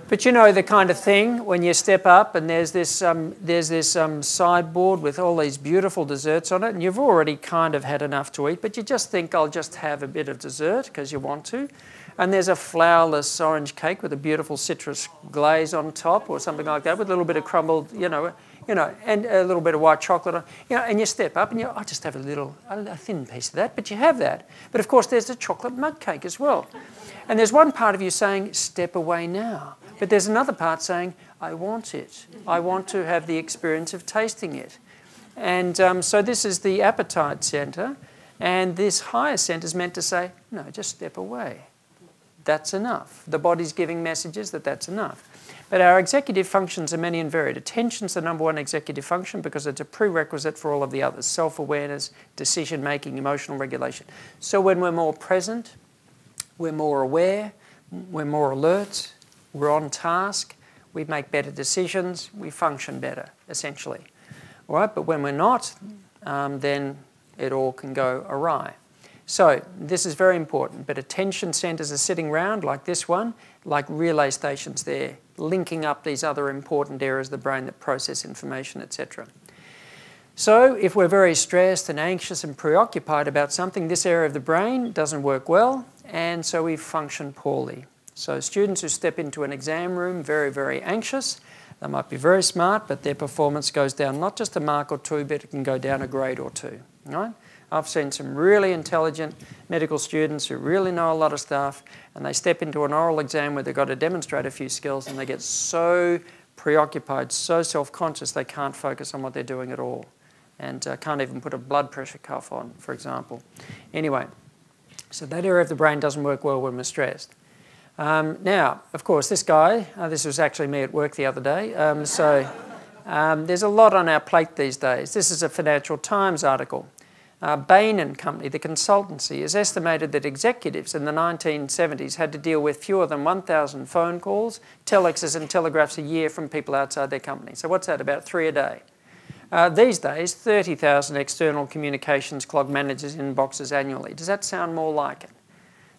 But you know the kind of thing when you step up and there's this sideboard with all these beautiful desserts on it, and you've already kind of had enough to eat, but you just think, I'll just have a bit of dessert because you want to. And there's a flourless orange cake with a beautiful citrus glaze on top or something like that with a little bit of crumbled, and a little bit of white chocolate on, and you step up and I'll just have a thin piece of that, but you have that. But of course there's a chocolate mud cake as well. And there's one part of you saying, step away now. But there's another part saying, I want it. I want to have the experience of tasting it. And so this is the appetite centre, and this higher centre is meant to say, no, just step away. That's enough. The body's giving messages that that's enough. But our executive functions are many and varied. Attention's the number one executive function because it's a prerequisite for all of the others. Self-awareness, decision-making, emotional regulation. So when we're more present, we're more aware, we're more alert, we're on task, we make better decisions, we function better, essentially. All right, but when we're not, then it all can go awry. So this is very important, but attention centres are sitting around like this one, like relay stations there, linking up these other important areas of the brain that process information, etc. So if we're very stressed and anxious and preoccupied about something, this area of the brain doesn't work well, and so we function poorly. So students who step into an exam room very, very anxious, they might be very smart, but their performance goes down not just a mark or two, but it can go down a grade or two. Right? I've seen some really intelligent medical students who really know a lot of stuff, and they step into an oral exam where they've got to demonstrate a few skills, and they get so preoccupied, so self-conscious, they can't focus on what they're doing at all, and can't even put a blood pressure cuff on, for example. Anyway, so that area of the brain doesn't work well when we're stressed. Now, of course, this guy, this was actually me at work the other day, there's a lot on our plate these days. This is a Financial Times article. Bain & Company, the consultancy, has estimated that executives in the 1970s had to deal with fewer than 1,000 phone calls, telexes and telegraphs a year from people outside their company. So what's that, about 3 a day? These days, 30,000 external communications clog managers' inboxes annually. Does that sound more like it?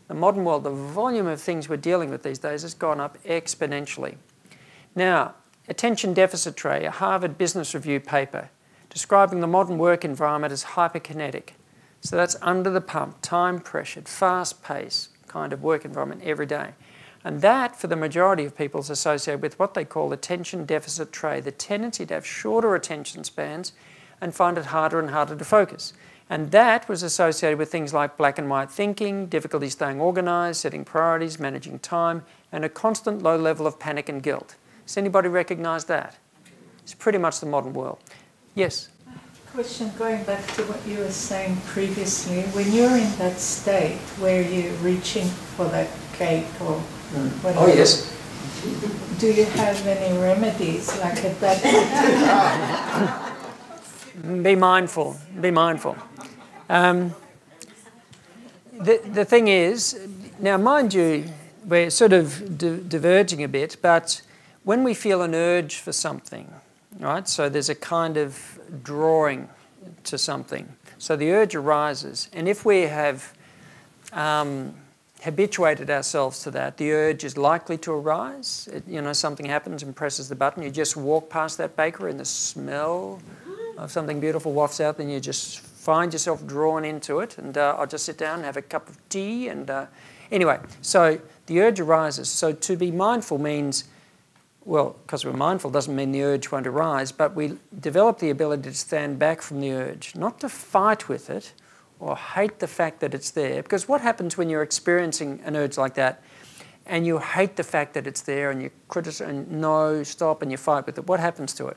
The modern world, the volume of things we're dealing with these days has gone up exponentially. Now, Attention Deficit Tray, a Harvard Business Review paper, describing the modern work environment as hyperkinetic. So that's under the pump, time-pressured, fast-paced kind of work environment every day. And that, for the majority of people, is associated with what they call attention deficit trait, the tendency to have shorter attention spans and find it harder and harder to focus. And that was associated with things like black and white thinking, difficulty staying organised, setting priorities, managing time, and a constant low level of panic and guilt. Does anybody recognise that? It's pretty much the modern world. Yes? Question going back to what you were saying previously. When you're in that state where you're reaching for that cake or whatever. Oh, yes. Do you have any remedies like that? Be mindful. Be mindful. The thing is, now mind you, we're sort of diverging a bit, but when we feel an urge for something, right, so there's a kind of drawing to something. So the urge arises, and if we have habituated ourselves to that, the urge is likely to arise. Something happens and presses the button. You just walk past that bakery and the smell of something beautiful wafts out, then you just find yourself drawn into it. And I'll just sit down and have a cup of tea. And anyway, so the urge arises. So to be mindful means, well, because we're mindful doesn't mean the urge won't arise, but we develop the ability to stand back from the urge, not to fight with it or hate the fact that it's there. Because what happens when you're experiencing an urge like that and you hate the fact that it's there and you criticize and no, stop, and you fight with it? What happens to it?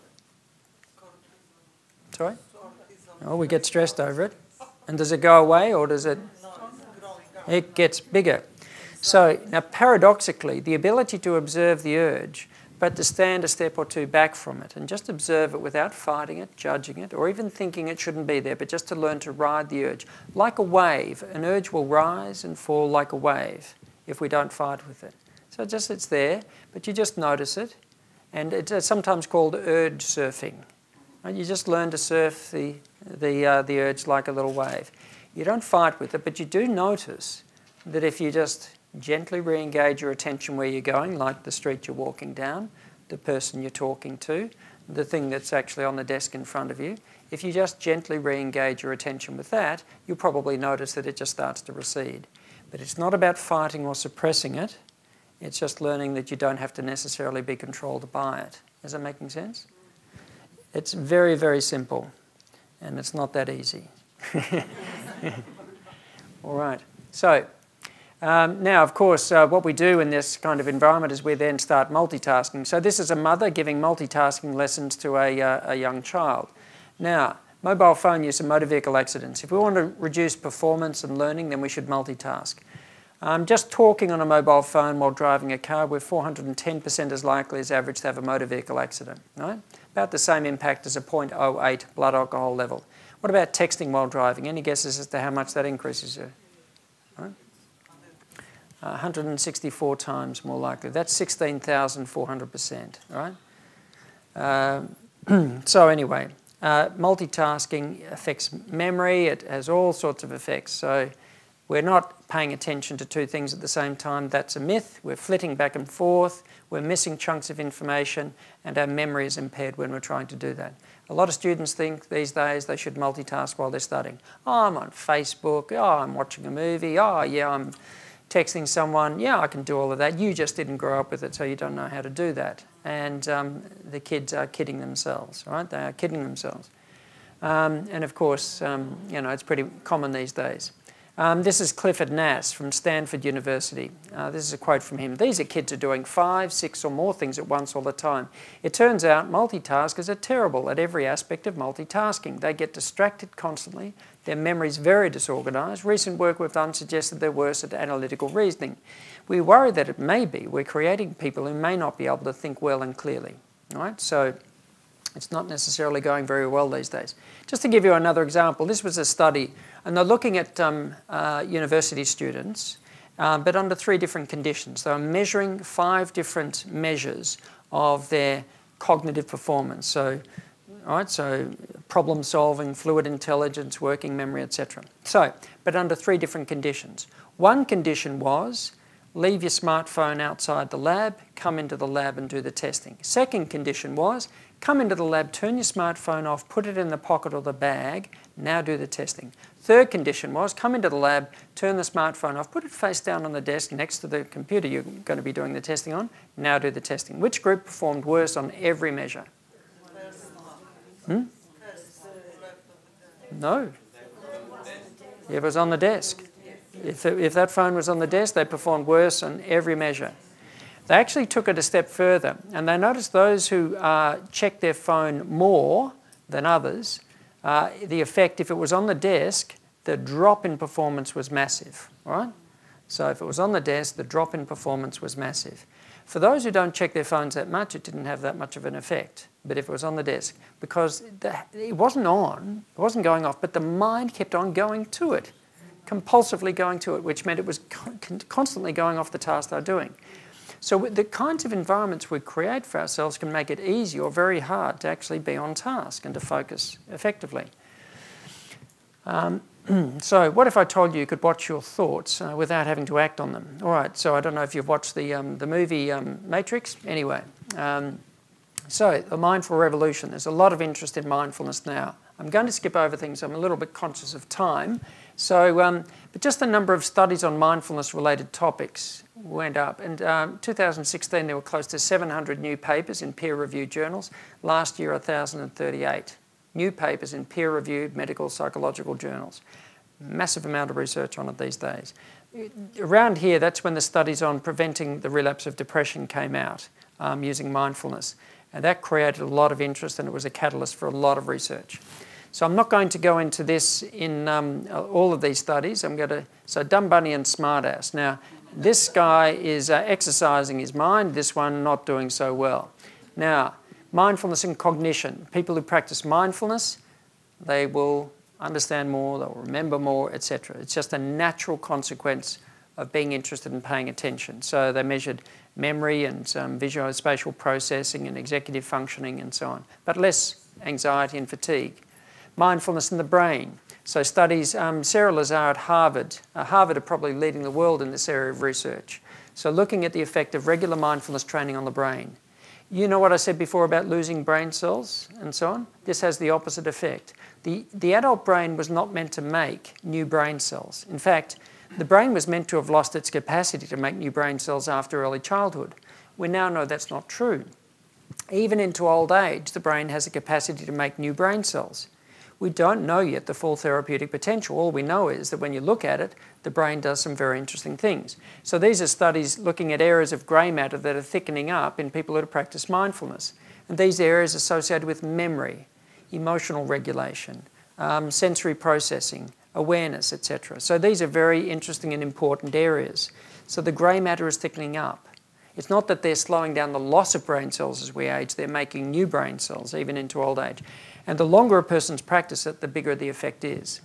Sorry? Oh, we get stressed over it. And does it go away or does it? It gets bigger. So now paradoxically, the ability to observe the urge, but to stand a step or two back from it and just observe it without fighting it, judging it, or even thinking it shouldn't be there, but just to learn to ride the urge. Like a wave, an urge will rise and fall like a wave if we don't fight with it. So it's there, but you just notice it. And it's sometimes called urge surfing. Right? You just learn to surf the urge like a little wave. You don't fight with it, but you do notice that if you just gently re-engage your attention where you're going, like the street you're walking down, the person you're talking to, the thing that's actually on the desk in front of you, if you just gently re-engage your attention with that, you'll probably notice that it just starts to recede. But it's not about fighting or suppressing it. It's just learning that you don't have to necessarily be controlled by it. Is that making sense? It's very, very simple, and it's not that easy. All right. So now, of course, what we do in this kind of environment is we then start multitasking. So this is a mother giving multitasking lessons to a young child. Now, mobile phone use and motor vehicle accidents. If we want to reduce performance and learning, then we should multitask. Just talking on a mobile phone while driving a car, we're 410% as likely as average to have a motor vehicle accident. Right? About the same impact as a 0.08 blood alcohol level. What about texting while driving? Any guesses as to how much that increases you? Right? 164 times more likely. That's 16,400%, right? So anyway, multitasking affects memory. It has all sorts of effects. So we're not paying attention to two things at the same time. That's a myth. We're flitting back and forth. We're missing chunks of information, and our memory is impaired when we're trying to do that. A lot of students think these days they should multitask while they're studying. Oh, I'm on Facebook. Oh, I'm watching a movie. Oh, yeah, I'm texting someone. Yeah, I can do all of that. You just didn't grow up with it, so you don't know how to do that. And the kids are kidding themselves, right? They are kidding themselves. And of course, it's pretty common these days. This is Clifford Nass from Stanford University. This is a quote from him. These are kids who are doing 5, 6 or more things at once all the time. It turns out multitaskers are terrible at every aspect of multitasking. They get distracted constantly. Their memory's very disorganised. Recent work we've done suggests that they're worse at analytical reasoning. We worry that it may be we're creating people who may not be able to think well and clearly. Right? So it's not necessarily going very well these days. Just to give you another example, this was a study, and they're looking at university students, but under 3 different conditions. They were measuring 5 different measures of their cognitive performance. So problem solving, fluid intelligence, working memory, etc. So, but under 3 different conditions. One condition was leave your smartphone outside the lab, come into the lab and do the testing. Second condition was come into the lab, turn your smartphone off, put it in the pocket or the bag, now do the testing. Third condition was come into the lab, turn the smartphone off, put it face down on the desk next to the computer you're going to be doing the testing on, now do the testing. Which group performed worse on every measure? No. It was on the desk. If that phone was on the desk, they performed worse on every measure. They actually took it a step further, and they noticed those who checked their phone more than others, the effect, if it was on the desk, the drop in performance was massive. Right? So if it was on the desk, the drop in performance was massive. For those who don't check their phones that much, it didn't have that much of an effect. But if it was on the desk, because it wasn't on, it wasn't going off, but the mind kept on going to it, compulsively going to it, which meant it was constantly going off the task they're doing. So the kinds of environments we create for ourselves can make it easy or very hard to actually be on task and to focus effectively. So what if I told you could watch your thoughts without having to act on them? All right, so I don't know if you've watched the movie Matrix. Anyway, so the mindful revolution. There's a lot of interest in mindfulness now. I'm going to skip over things. I'm a little bit conscious of time. So, but just the number of studies on mindfulness-related topics went up. In 2016, there were close to 700 new papers in peer-reviewed journals. Last year, 1,038 new papers in peer-reviewed medical psychological journals. Massive amount of research on it these days. Around here, that's when the studies on preventing the relapse of depression came out using mindfulness. And that created a lot of interest, and it was a catalyst for a lot of research. So I'm not going to go into this in all of these studies. So Dumb Bunny and Smartass. Now, this guy is exercising his mind, this one not doing so well. Now, mindfulness and cognition. People who practice mindfulness, they will understand more, they'll remember more, etc. It's just a natural consequence of being interested in paying attention. So they measured memory and visual spatial processing and executive functioning and so on, but less anxiety and fatigue. Mindfulness in the brain. So studies, Sarah Lazar at Harvard. Harvard are probably leading the world in this area of research. So looking at the effect of regular mindfulness training on the brain. You know what I said before about losing brain cells and so on? This has the opposite effect. The adult brain was not meant to make new brain cells. In fact, the brain was meant to have lost its capacity to make new brain cells after early childhood. We now know that's not true. Even into old age, the brain has a capacity to make new brain cells. We don't know yet the full therapeutic potential. All we know is that when you look at it, the brain does some very interesting things. So these are studies looking at areas of grey matter that are thickening up in people who practice mindfulness. And these areas are associated with memory, emotional regulation, sensory processing, awareness, etc. So these are very interesting and important areas. So the grey matter is thickening up. It's not that they're slowing down the loss of brain cells as we age, they're making new brain cells, even into old age. And the longer a person's practice it, the bigger the effect is.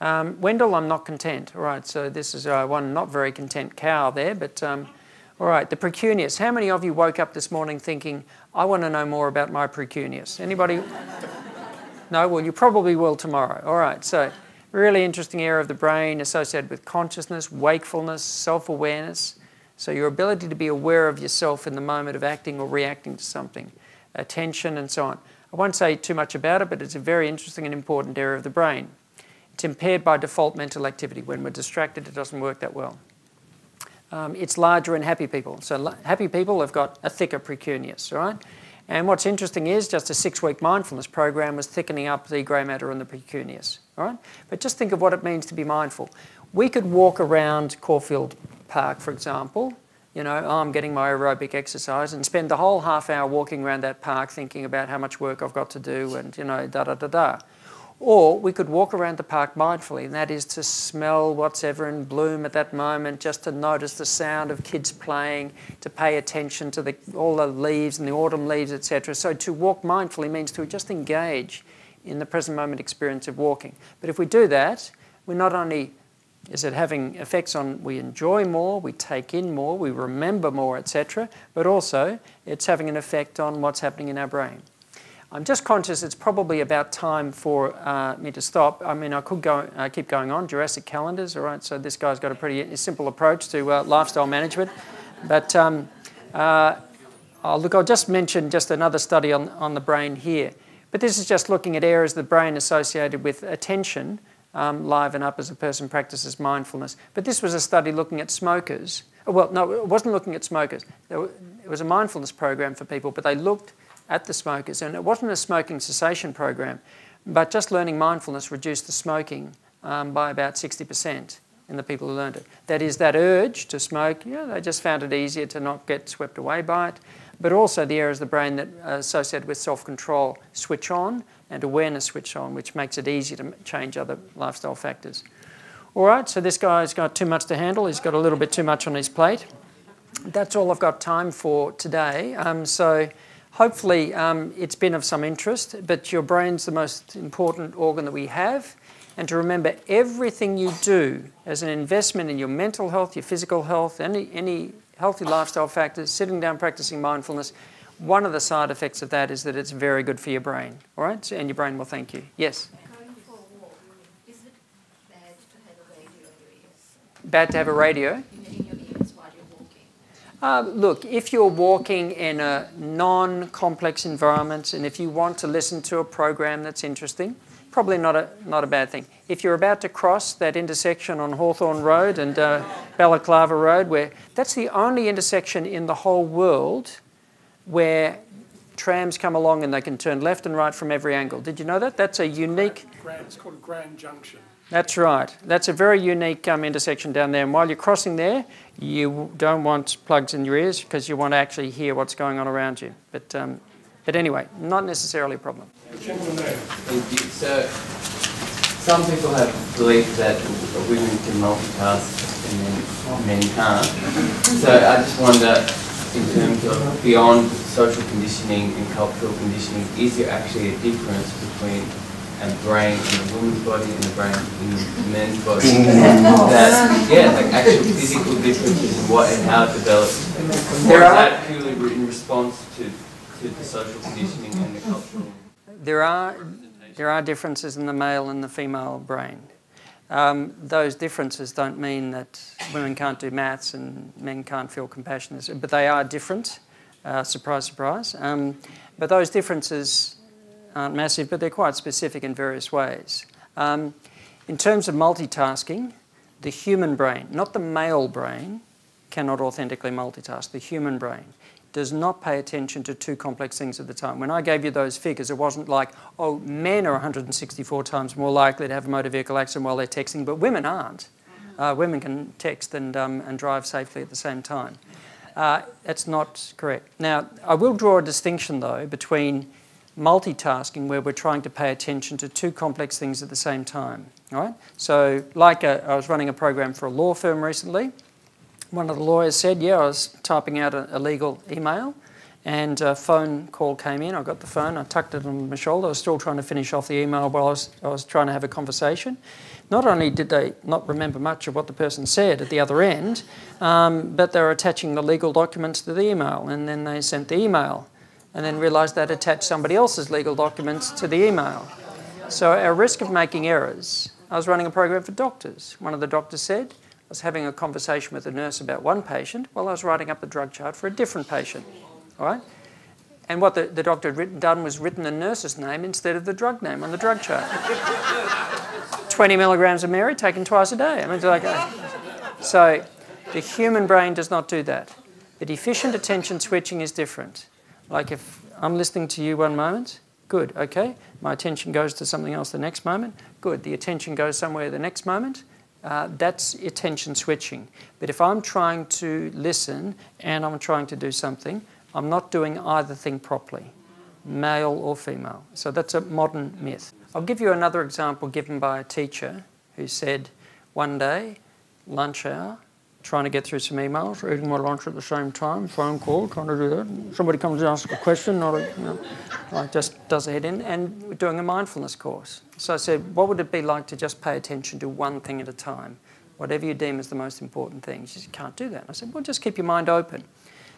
Wendell, I'm not content. All right, so this is one not very content cow there, but all right, the precuneus. How many of you woke up this morning thinking, I want to know more about my precuneus? Anybody? No? Well, you probably will tomorrow. All right, so really interesting area of the brain associated with consciousness, wakefulness, self-awareness. So your ability to be aware of yourself in the moment of acting or reacting to something, attention and so on. I won't say too much about it, but it's a very interesting and important area of the brain. It's impaired by default mental activity. When we're distracted, it doesn't work that well. It's larger in happy people. So happy people have got a thicker precuneus, all right? And what's interesting is just a 6-week mindfulness program was thickening up the grey matter in the precuneus, all right? But just think of what it means to be mindful. We could walk around Caulfield Park, for example, you know, I'm getting my aerobic exercise, and spend the whole half hour walking around that park thinking about how much work I've got to do and, you know, da-da-da-da. Or we could walk around the park mindfully, and that is to smell what's ever in bloom at that moment, just to notice the sound of kids playing, to pay attention to all the leaves and the autumn leaves, etc. So to walk mindfully means to just engage in the present moment experience of walking. But if we do that, we're not only is it having effects on we enjoy more, we take in more, we remember more, etc., but also it's having an effect on what's happening in our brain. I'm just conscious it's probably about time for me to stop. I mean, I could keep going on. Jurassic calendars, all right, so this guy's got a pretty simple approach to lifestyle management. But I'll just mention just another study on the brain here. But this is just looking at areas of the brain associated with attention, liven up as a person practices mindfulness. But this was a study looking at smokers. Well, no, it wasn't looking at smokers. It was a mindfulness program for people, but they looked at the smokers. And it wasn't a smoking cessation program, but just learning mindfulness reduced the smoking by about 60% in the people who learned it. That is, that urge to smoke, you know, they just found it easier to not get swept away by it. But also the areas of the brain that are associated with self-control switch on and awareness switch on, which makes it easier to change other lifestyle factors. All right, so this guy's got too much to handle. He's got a little bit too much on his plate. That's all I've got time for today. So hopefully it's been of some interest, but your brain's the most important organ that we have. And to remember, everything you do as an investment in your mental health, your physical health, any healthy lifestyle factors, sitting down practicing mindfulness, one of the side effects of that is that it's very good for your brain. All right, and your brain will thank you. Yes? Going for a walk, is it bad to have a radio in your ears? Bad to have a radio? In your ears while you're walking? Look, if you're walking in a non-complex environment and if you want to listen to a program that's interesting, probably not a bad thing. If you're about to cross that intersection on Hawthorne Road and Balaclava Road, where that's the only intersection in the whole world where trams come along and they can turn left and right from every angle. Did you know that? That's a unique... It's called Grand Junction. That's right. That's a very unique intersection down there. And while you're crossing there, you don't want plugs in your ears because you want to actually hear what's going on around you. But anyway, not necessarily a problem. Gentleman there. Thank you. So, some people have believed that women can multitask and then men can't. So I just wonder, in terms of beyond social conditioning and cultural conditioning, is there actually a difference between a brain in a woman's body and a brain in a man's body? Like actual physical differences in what and how it develops. Or is that purely in response to the social conditioning and the cultural? There are differences in the male and the female brain. Those differences don't mean that women can't do maths and men can't feel compassion, but they are different. Surprise, surprise. But those differences aren't massive, but they're quite specific in various ways. In terms of multitasking, the human brain, not the male brain, cannot authentically multitask. The human brain does not pay attention to two complex things at the time. When I gave you those figures, it wasn't like, oh, men are 164 times more likely to have a motor vehicle accident while they're texting, but women aren't. Women can text and drive safely at the same time. That's not correct. Now, I will draw a distinction, though, between multitasking, where we're trying to pay attention to two complex things at the same time. All right? So, like I was running a program for a law firm recently. One of the lawyers said, yeah, I was typing out a legal email and a phone call came in. I got the phone, I tucked it on my shoulder. I was still trying to finish off the email while I was trying to have a conversation. Not only did they not remember much of what the person said at the other end, but they were attaching the legal documents to the email, and then they sent the email and then realised they'd attached somebody else's legal documents to the email. So our risk of making errors, I was running a program for doctors. One of the doctors said, I was having a conversation with a nurse about one patient while I was writing up the drug chart for a different patient. All right? And what the doctor had done was written the nurse's name instead of the drug name on the drug chart. 20 milligrams of Mary taken twice a day. I mean, it's like, so the human brain does not do that. But efficient attention switching is different. Like if I'm listening to you one moment, good, okay. My attention goes to something else the next moment, good. The attention goes somewhere the next moment. That's attention switching. But if I'm trying to listen and I'm trying to do something, I'm not doing either thing properly, male or female. So that's a modern myth. I'll give you another example given by a teacher who said one day, lunch hour, trying to get through some emails, eating my lunch at the same time, phone call, trying to do that. Somebody comes and asks a question, like just does a head in, and we're doing a mindfulness course. So I said, what would it be like to just pay attention to one thing at a time? Whatever you deem as the most important thing. She said, can't do that. And I said, well, just keep your mind open.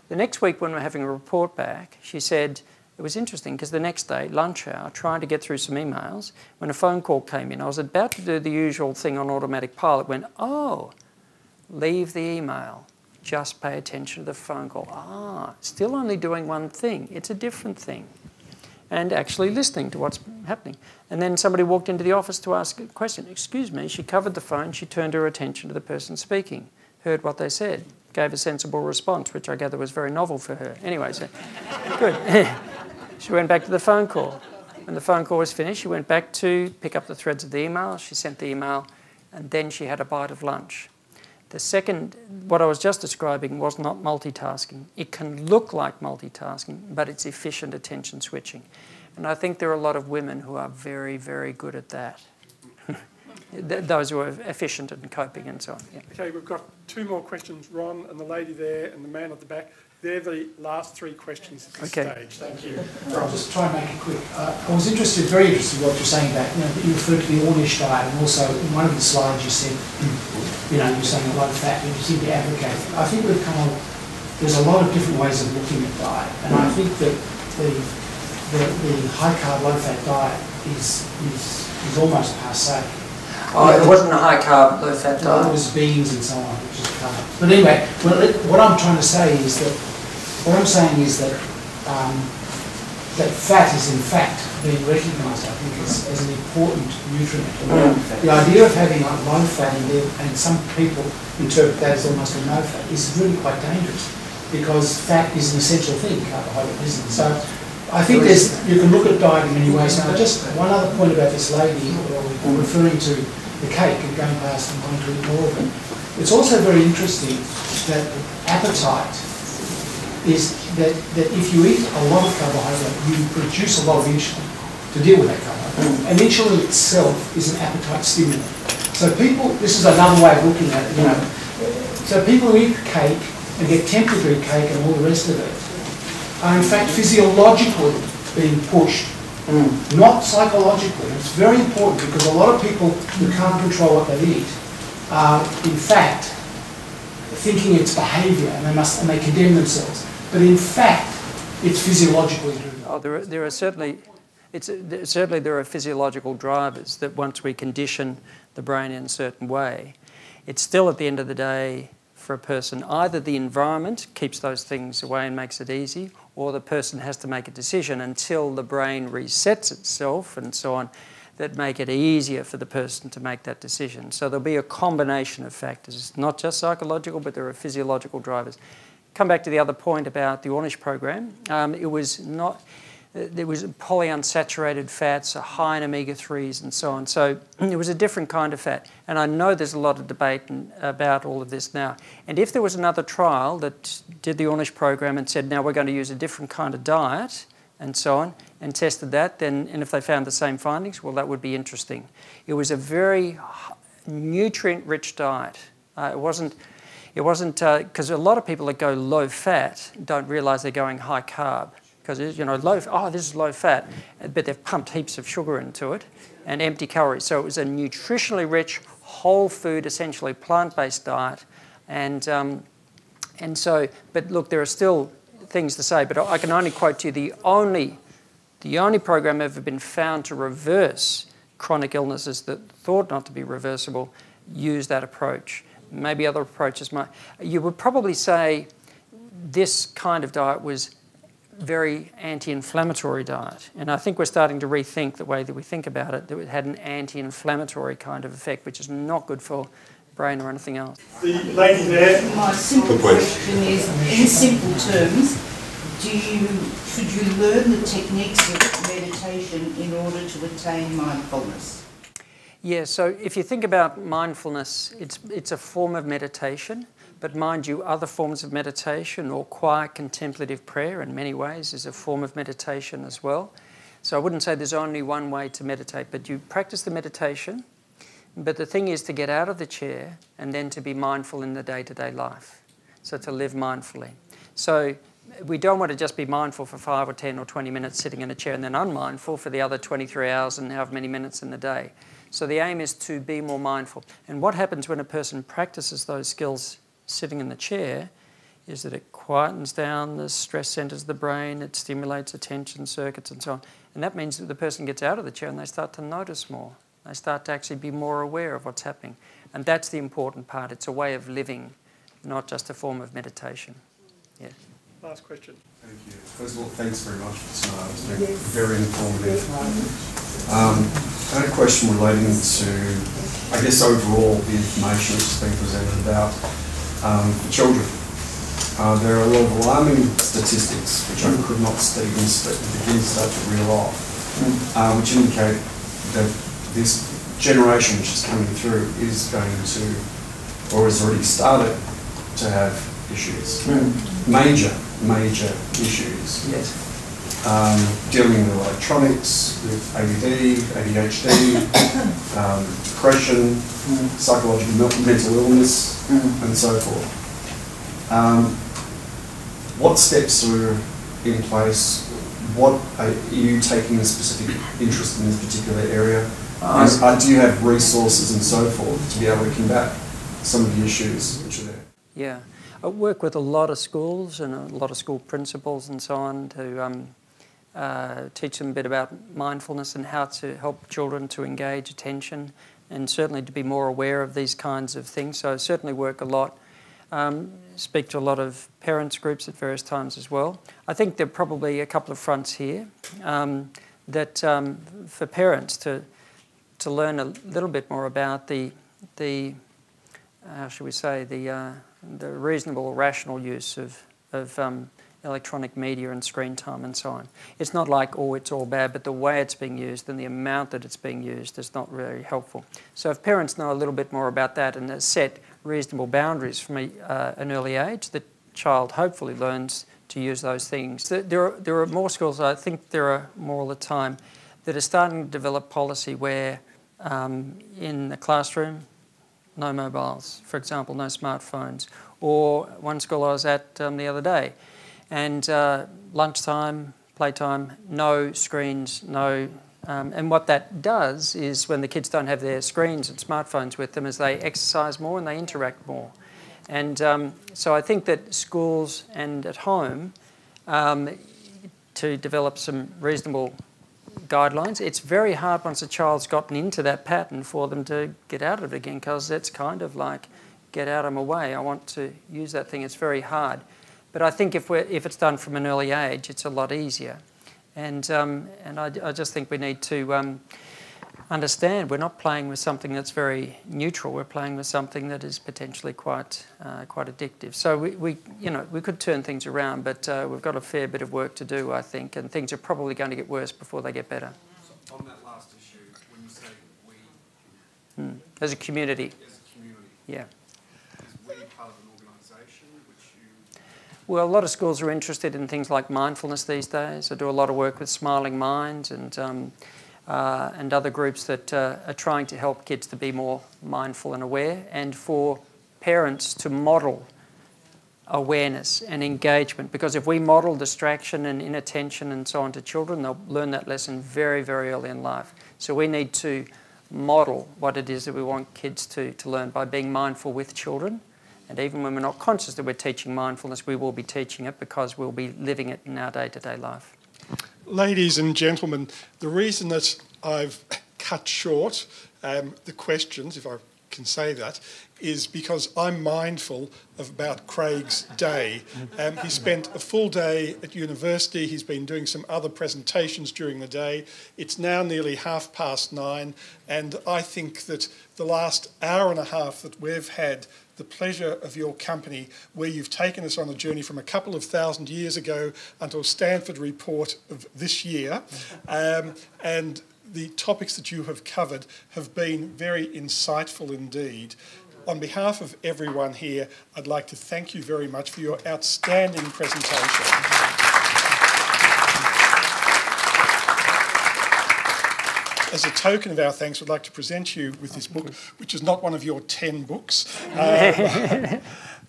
The next week when we're having a report back, she said, it was interesting because the next day, lunch hour, trying to get through some emails, when a phone call came in, I was about to do the usual thing on automatic pilot, went, oh, leave the email, just pay attention to the phone call. Still only doing one thing. It's a different thing. And actually listening to what's happening. And then somebody walked into the office to ask a question. Excuse me, she covered the phone, she turned her attention to the person speaking, heard what they said, gave a sensible response, which I gather was very novel for her. Anyway, so good. She went back to the phone call. When the phone call was finished, she went back to pick up the threads of the email, she sent the email, and then she had a bite of lunch. The second, what I was just describing was not multitasking. It can look like multitasking, but it's efficient attention switching. And I think there are a lot of women who are very, very good at that. those who are efficient in coping and so on. Yeah. Okay, we've got 2 more questions. Ron and the lady there and the man at the back. They're the last 3 questions at this stage. Thank you. I'll just try and make it quick. I was very interested in what you're saying about, you referred to the Monash diet, and also in one of the slides you said, you're saying a lot of fat, and you seem to advocate. I think there's a lot of different ways of looking at diet, and I think that the high carb, low fat diet is almost passé. Oh, it wasn't a high carb, low fat diet. It was beans and so on, which is carb. But anyway, what I'm trying to say is that that fat is in fact being recognised, I think, as an important nutrient. The idea of having low fat and some people interpret that as almost a no fat is really quite dangerous, because fat is an essential thing, carbohydrate isn't. So I think you can look at diet in many ways. Now, just one other point about this lady, referring to the cake and going past and wanting to eat more of it. It's also very interesting that appetite is that if you eat a lot of carbohydrate, you produce a lot of insulin to deal with that carbohydrate. And insulin itself is an appetite stimulant. So this is another way of looking at it, So people who eat cake and get tempted to eat cake and all the rest of it are in fact physiologically being pushed, not psychologically. It's very important, because a lot of people who can't control what they eat are in fact thinking it's behaviour, and they condemn themselves. But in fact, it's physiologically driven. Oh, there are certainly physiological drivers that once we condition the brain in a certain way, it's still at the end of the day for a person, either the environment keeps those things away and makes it easy, or the person has to make a decision until the brain resets itself and so on, that make it easier for the person to make that decision. So there'll be a combination of factors. It's not just psychological, but there are physiological drivers. Come back to the other point about the Monash program. There was polyunsaturated fats, high in omega-3s and so on. So it was a different kind of fat. And I know there's a lot of debate about all of this now. And if there was another trial that did the Monash program and said, now we're going to use a different kind of diet and so on, and tested that, and if they found the same findings, well, that would be interesting. It was a very nutrient-rich diet. It wasn't because a lot of people that go low fat don't realise they're going high carb, because this is low fat, but they've pumped heaps of sugar into it and empty calories. So it was a nutritionally rich, whole food, essentially plant-based diet, but look, there are still things to say, but I can only quote to you the only program ever been found to reverse chronic illnesses that thought not to be reversible use that approach. Maybe other approaches might. You would probably say this kind of diet was very anti-inflammatory diet, and I think we're starting to rethink the way that we think about it, that it had an anti-inflammatory kind of effect, which is not good for the brain or anything else. The lady there. My simple question is, in simple terms, should you learn the techniques of meditation in order to attain mindfulness? Yeah, so if you think about mindfulness, it's a form of meditation, but mind you, other forms of meditation or quiet contemplative prayer in many ways is a form of meditation as well. So I wouldn't say there's only one way to meditate, but you practice the meditation, but the thing is to get out of the chair and then to be mindful in the day-to-day life, so to live mindfully. So we don't want to just be mindful for 5 or 10 or 20 minutes sitting in a chair and then unmindful for the other 23 hours and however many minutes in the day. So the aim is to be more mindful. And what happens when a person practices those skills sitting in the chair is that it quietens down the stress centers of the brain, it stimulates attention circuits and so on. And that means that the person gets out of the chair and they start to notice more. They start to actually be more aware of what's happening. And that's the important part. It's a way of living, not just a form of meditation. Yeah. Last question. Thank you. First of all, thanks very much for this. It's been very informative. I had a question relating to, I guess, overall the information that's been presented about children. There are a lot of alarming statistics which I could not begin to start to reel off, which indicate that this generation which is coming through is going to, or has already started to have issues. Major issues. Yes. dealing with electronics, with ADD, ADHD, depression, psychological mental illness, and so forth. What steps are in place? What are you taking a specific interest in this particular area? Do you have resources and so forth to be able to combat some of the issues which are there? Yeah, I work with a lot of schools and a lot of school principals and so on to teach them a bit about mindfulness and how to help children to engage attention and certainly to be more aware of these kinds of things. So I certainly work a lot, speak to a lot of parents groups at various times as well. I think there are probably a couple of fronts here that for parents to learn a little bit more about the how should we say, the reasonable, rational use of electronic media and screen time and so on. It's not like, oh, it's all bad, but the way it's being used and the amount that it's being used is not very helpful. So if parents know a little bit more about that and set reasonable boundaries from an early age, the child hopefully learns to use those things. There are more schools, I think there are more all the time, that are starting to develop policy where in the classroom, no mobiles, for example, no smartphones. Or one school I was at the other day, and lunchtime, playtime, no screens, no... and what that does is when the kids don't have their screens and smartphones with them is they exercise more and they interact more. And so I think that schools and at home to develop some reasonable guidelines. It's very hard once a child's gotten into that pattern for them to get out of it again, because it's kind of like, get out of my way, I want to use that thing. It's very hard. But I think if it's done from an early age, it's a lot easier. And I just think we need to understand we're not playing with something that's very neutral. We're playing with something that is potentially quite addictive. So we could turn things around, but we've got a fair bit of work to do, I think, and things are probably going to get worse before they get better. So on that last issue, when you say we... As a community. As a community. Yeah. Is we part of an organisation which you... Well, a lot of schools are interested in things like mindfulness these days. I do a lot of work with Smiling Minds and other groups that are trying to help kids to be more mindful and aware, and for parents to model awareness and engagement. Because if we model distraction and inattention and so on to children, they'll learn that lesson very, very early in life. So we need to model what it is that we want kids to learn by being mindful with children. And even when we're not conscious that we're teaching mindfulness, we will be teaching it because we'll be living it in our day-to-day life. Ladies and gentlemen, the reason that I've cut short the questions, if I can say that, is because I'm mindful about Craig's day. He spent a full day at university. He's been doing some other presentations during the day. It's now nearly 9:30, and I think that the last hour and a half that we've had the pleasure of your company, where you've taken us on a journey from a couple of thousand years ago until Stanford report of this year, and the topics that you have covered have been very insightful indeed. On behalf of everyone here, I'd like to thank you very much for your outstanding presentation. As a token of our thanks, we'd like to present you with this book, which is not one of your 10 books.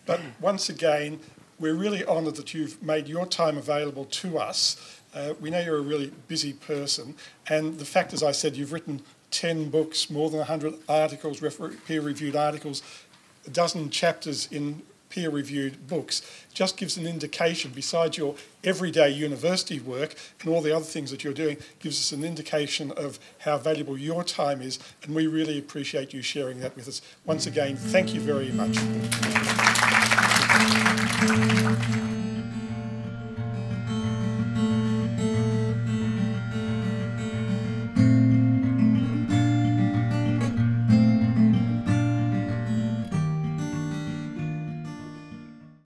But once again, we're really honoured that you've made your time available to us. We know you're a really busy person, and the fact, as I said, you've written 10 books, more than 100 articles, peer-reviewed articles, a dozen chapters in peer-reviewed books, just gives an indication, besides your everyday university work and all the other things that you're doing, gives us an indication of how valuable your time is, and we really appreciate you sharing that with us. Once again, thank you very much.